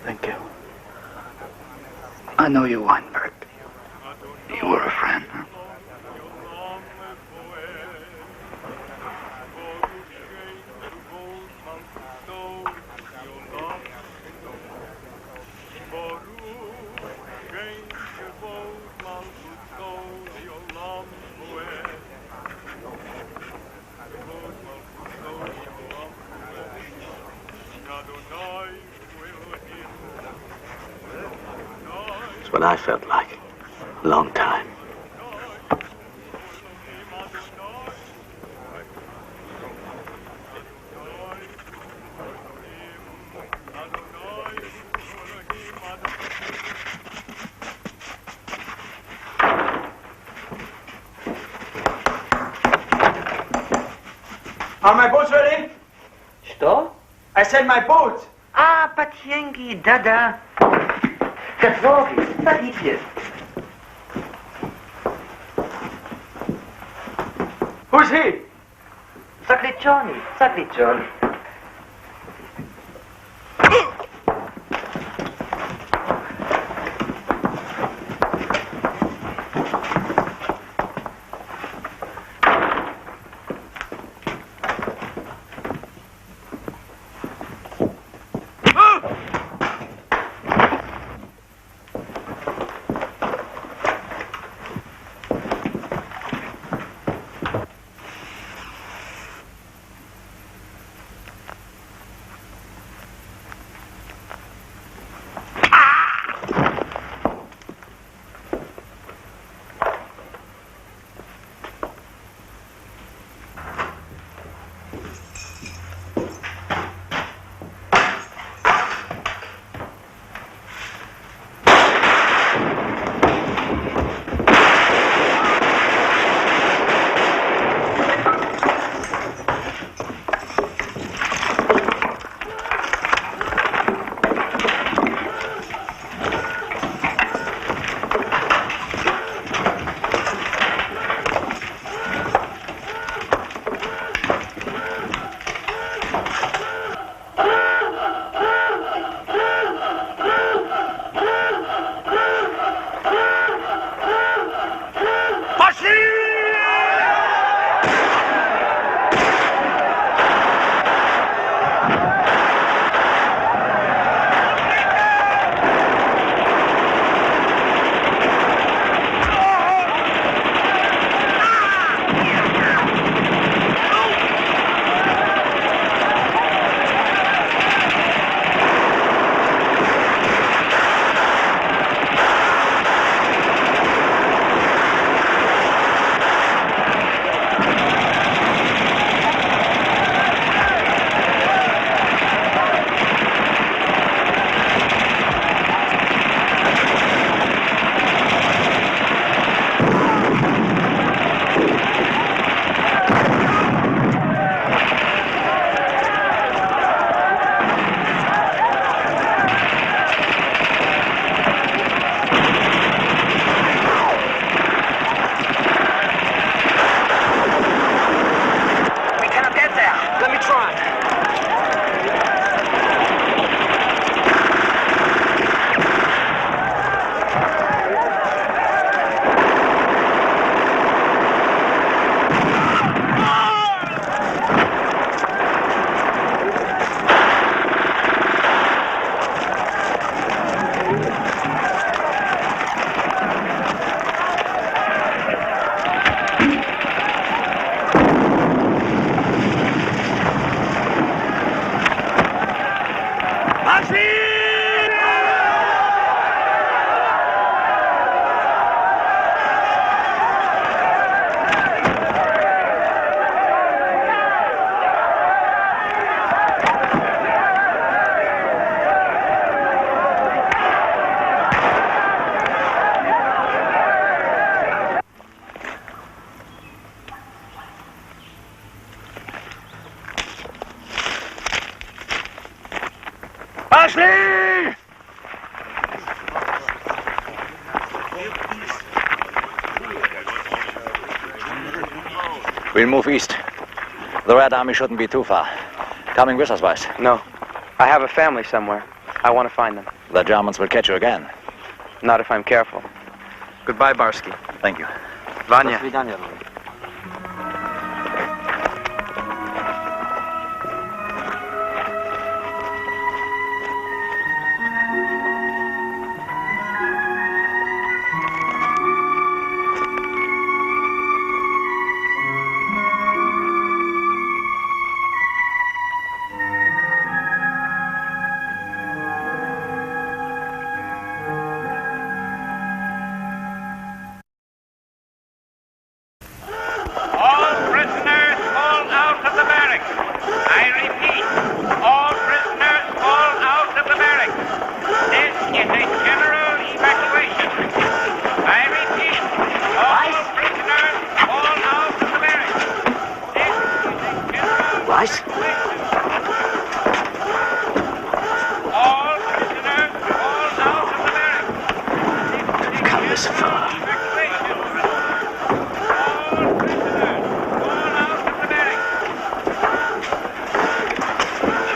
Thank you. I know you, Weinberg. You were a friend. Huh? It's what I felt like. A long time. Are my boats ready? Что? I said my boats. А, потенги, да-да. Готовы, садитесь. Who's he? Заключенный, заключенный. Parsley! We'll move east. The Red Army shouldn't be too far. Coming with us, Weiss? No. I have a family somewhere. I want to find them. The Germans will catch you again. Not if I'm careful. Goodbye, Barsky. Thank you. Vanya.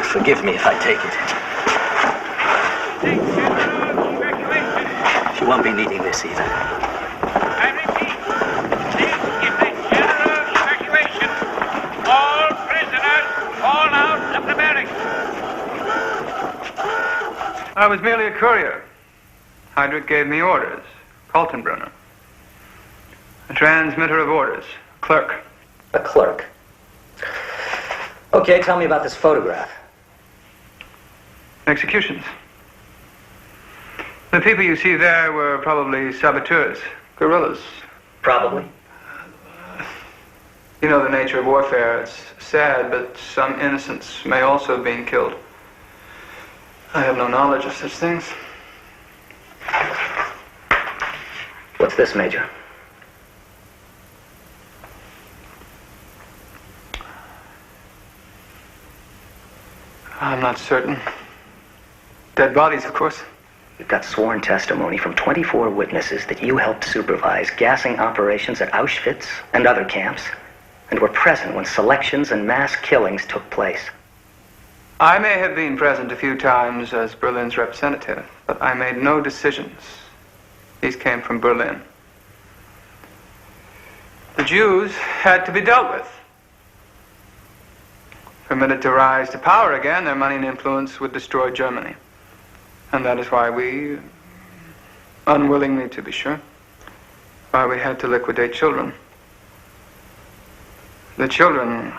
Forgive me if I take it. You won't be needing this either. I repeat, this is a general evacuation. All prisoners fall out of the barracks. I was merely a courier. Heydrich gave me orders. Kaltenbrunner. A transmitter of orders. Clerk. A clerk. Okay, tell me about this photograph. Executions. The people you see there were probably saboteurs, guerrillas. Probably. You know the nature of warfare. It's sad, but some innocents may also have been killed. I have no knowledge of such things. What's this, Major? I'm not certain. Dead bodies, of course. You've got sworn testimony from 24 witnesses that you helped supervise gassing operations at Auschwitz and other camps, and were present when selections and mass killings took place. I may have been present a few times as Berlin's representative, but I made no decisions. These came from Berlin. The Jews had to be dealt with. Permitted to rise to power again, their money and influence would destroy Germany. And that is why we, unwillingly to be sure, why we had to liquidate children. The children,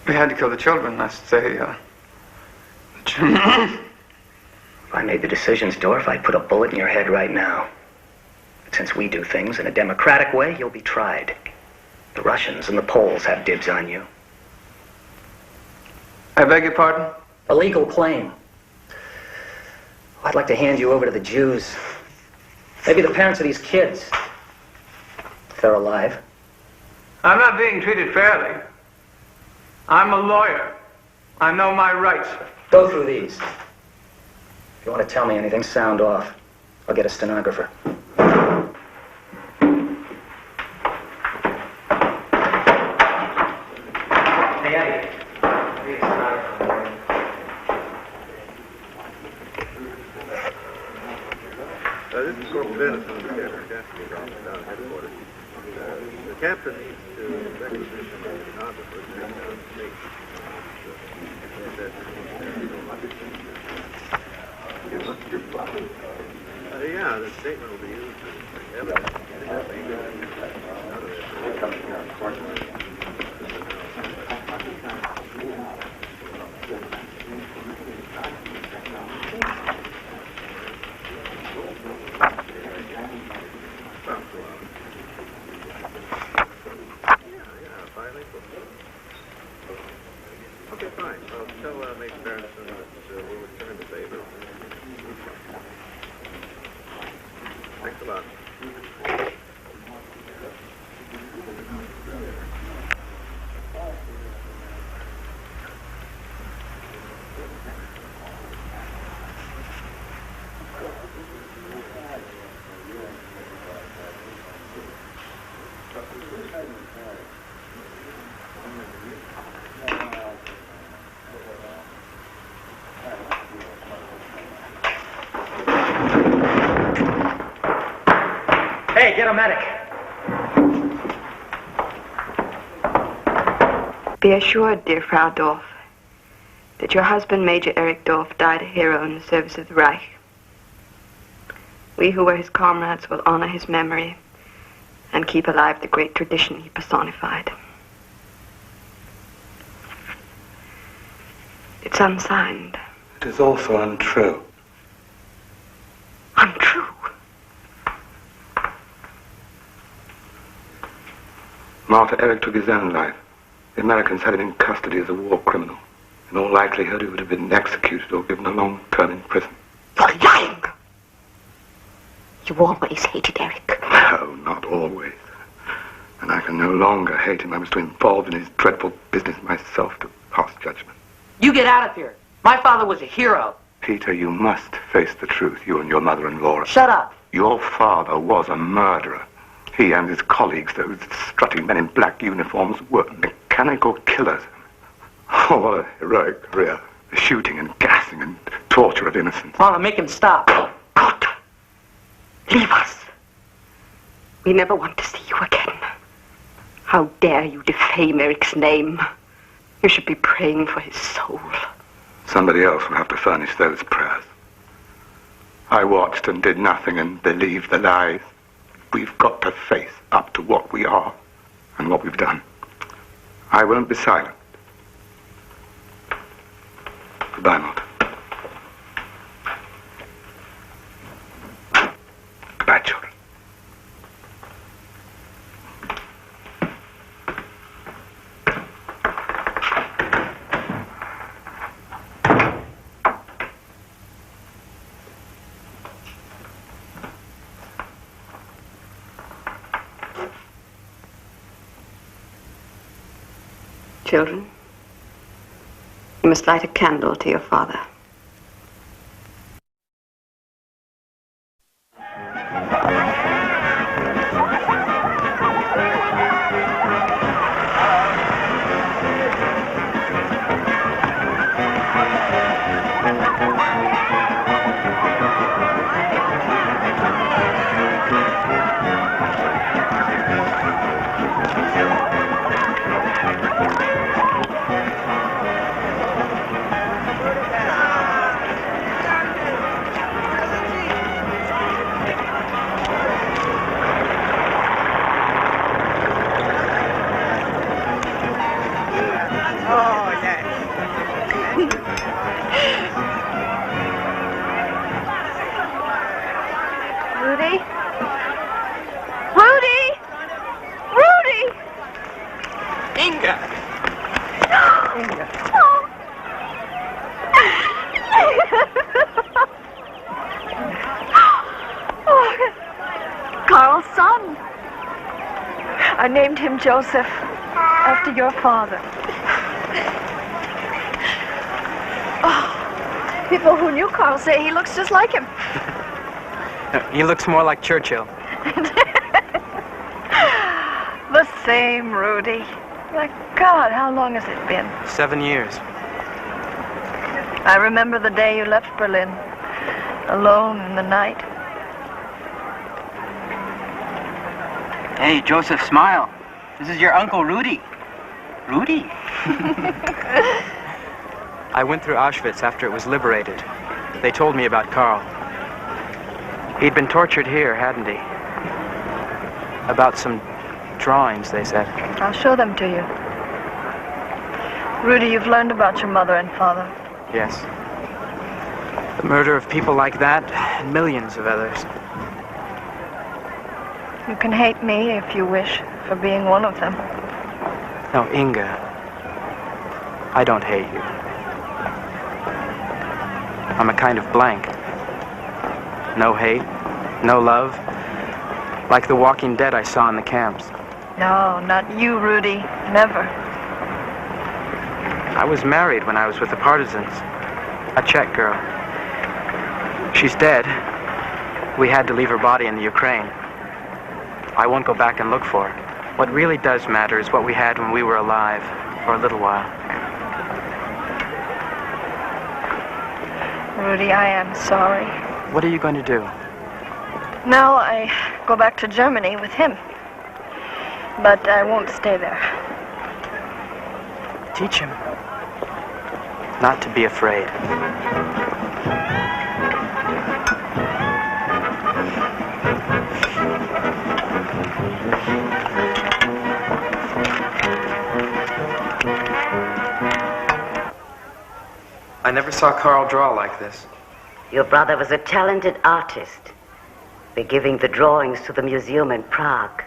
we had to kill the children, lest they, If I made the decisions, Dorf, I'd put a bullet in your head right now. But since we do things in a democratic way, you'll be tried. The Russians and the Poles have dibs on you. I beg your pardon? A legal claim. I'd like to hand you over to the Jews. Maybe the parents of these kids. If they're alive. I'm not being treated fairly. I'm a lawyer. I know my rights. Go through these. If you want to tell me anything, sound off. I'll get a stenographer. Hey, Eddie. This is Corporal Dennis from the Castle down headquarters. The captain needs to requisition the stenographer to take down the state. Yeah, the statement will be used as evidence. Okay, fine. I'll tell Major Berenson that we'll return the favor. Thanks a lot. Hey, get a medic. Be assured, dear Frau Dorf, that your husband, Major Erich Dorf, died a hero in the service of the Reich. We who were his comrades will honor his memory and keep alive the great tradition he personified. It's unsigned. It is also untrue. Untrue? Martyr Erich took his own life. The Americans had him in custody as a war criminal. In all likelihood, he would have been executed or given a long term in prison. You're lying! You always hated Eric. No, not always. And I can no longer hate him. I was too involved in his dreadful business myself to pass judgment. You get out of here. My father was a hero. Peter, you must face the truth, you and your mother-in-law. Shut up. Your father was a murderer. He and his colleagues, those strutting men in black uniforms, were mechanical killers. Oh, what a heroic career. The shooting and gassing and torture of innocents. Mama, make him stop. God! Leave us. We never want to see you again. How dare you defame Eric's name? You should be praying for his soul. Somebody else will have to furnish those prayers. I watched and did nothing and believed the lies. We've got to face up to what we are and what we've done. I won't be silent. Goodbye, Martha. Goodbye, children. Children, you must light a candle to your father. I named him Joseph, after your father. Oh, people who knew Carl say he looks just like him. He looks more like Churchill. The same, Rudy. My God, how long has it been? 7 years. I remember the day you left Berlin, alone in the night. Hey, Joseph, smile. This is your Uncle Rudy. Rudy? I went through Auschwitz after it was liberated. They told me about Carl. He'd been tortured here, hadn't he? About some drawings, they said. I'll show them to you. Rudy, you've learned about your mother and father. Yes. The murder of people like that, and millions of others. You can hate me if you wish for being one of them. No, Inga. I don't hate you. I'm a kind of blank. No hate, no love. Like the walking dead I saw in the camps. No, not you, Rudy. Never. I was married when I was with the partisans. A Czech girl. She's dead. We had to leave her body in the Ukraine. I won't go back and look for her. What really does matter is what we had when we were alive, for a little while. Rudy, I am sorry. What are you going to do? Now I go back to Germany with him. But I won't stay there. Teach him not to be afraid. I never saw Carl draw like this. Your brother was a talented artist. We're giving the drawings to the museum in Prague.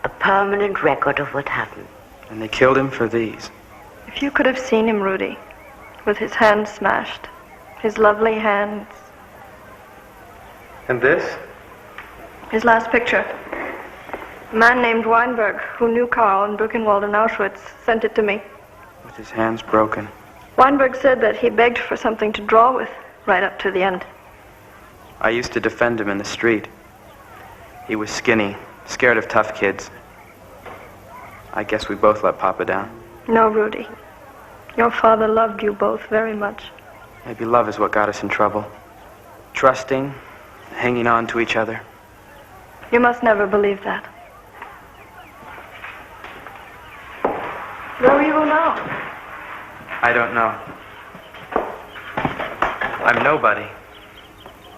A permanent record of what happened. And they killed him for these. If you could have seen him, Rudy, with his hands smashed, his lovely hands. And this? His last picture. A man named Weinberg, who knew Karl in Buchenwald and Auschwitz, sent it to me. With his hands broken. Weinberg said that he begged for something to draw with right up to the end. I used to defend him in the street. He was skinny, scared of tough kids. I guess we both let Papa down. No, Rudy. Your father loved you both very much. Maybe love is what got us in trouble. Trusting, hanging on to each other. You must never believe that. Where will you go now? I don't know. I'm nobody.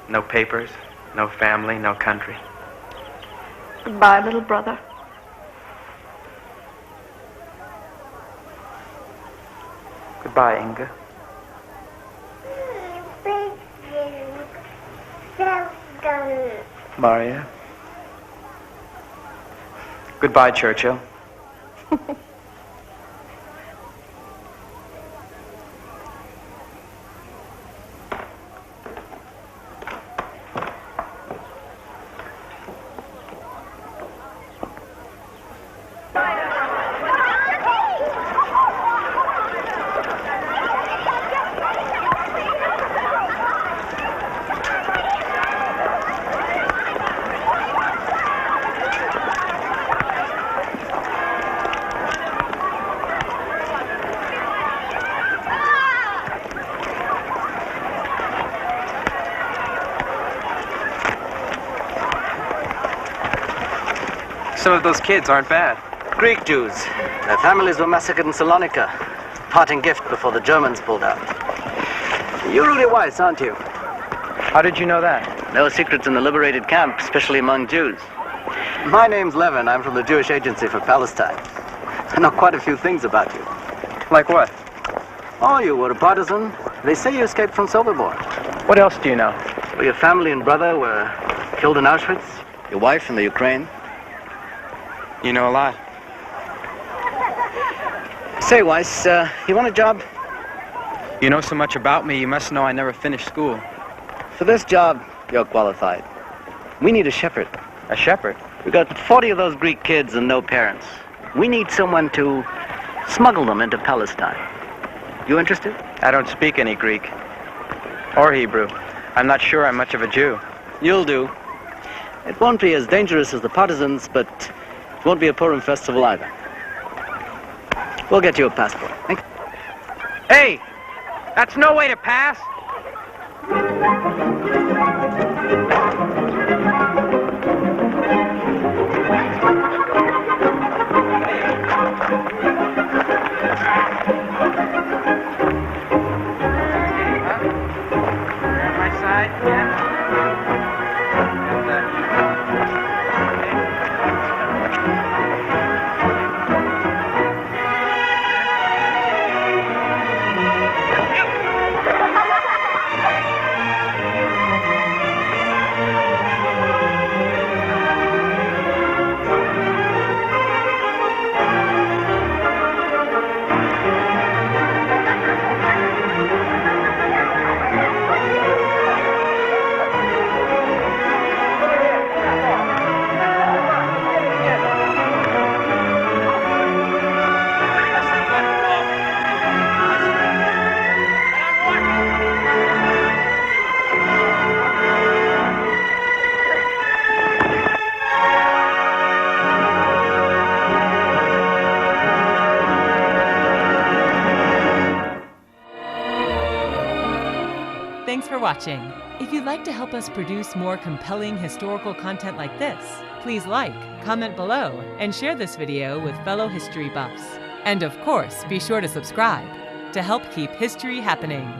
No papers, no family, no country. Goodbye, little brother. Goodbye, Inga. Maria. Goodbye, Churchill. Some of those kids aren't bad. Greek Jews. Their families were massacred in Salonika. Parting gift before the Germans pulled out. You're Elie Wiesel, aren't you? How did you know that? No secrets in the liberated camp, especially among Jews. My name's Levin. I'm from the Jewish Agency for Palestine. I know quite a few things about you. Like what? Oh, you were a partisan. They say you escaped from Sobibor. What else do you know? Well, your family and brother were killed in Auschwitz. Your wife in the Ukraine. You know a lot. Say, Weiss, you want a job? You know so much about me, you must know I never finished school. For this job, you're qualified. We need a shepherd. A shepherd? We've got 40 of those Greek kids and no parents. We need someone to smuggle them into Palestine. You interested? I don't speak any Greek. Or Hebrew. I'm not sure I'm much of a Jew. You'll do. It won't be as dangerous as the partisans, but it won't be a Purim festival either. We'll get you a passport. Hey! That's no way to pass! My side, yeah. Thanks for watching. If you'd like to help us produce more compelling historical content like this, please like, comment below, and share this video with fellow history buffs. And of course, be sure to subscribe to help keep history happening.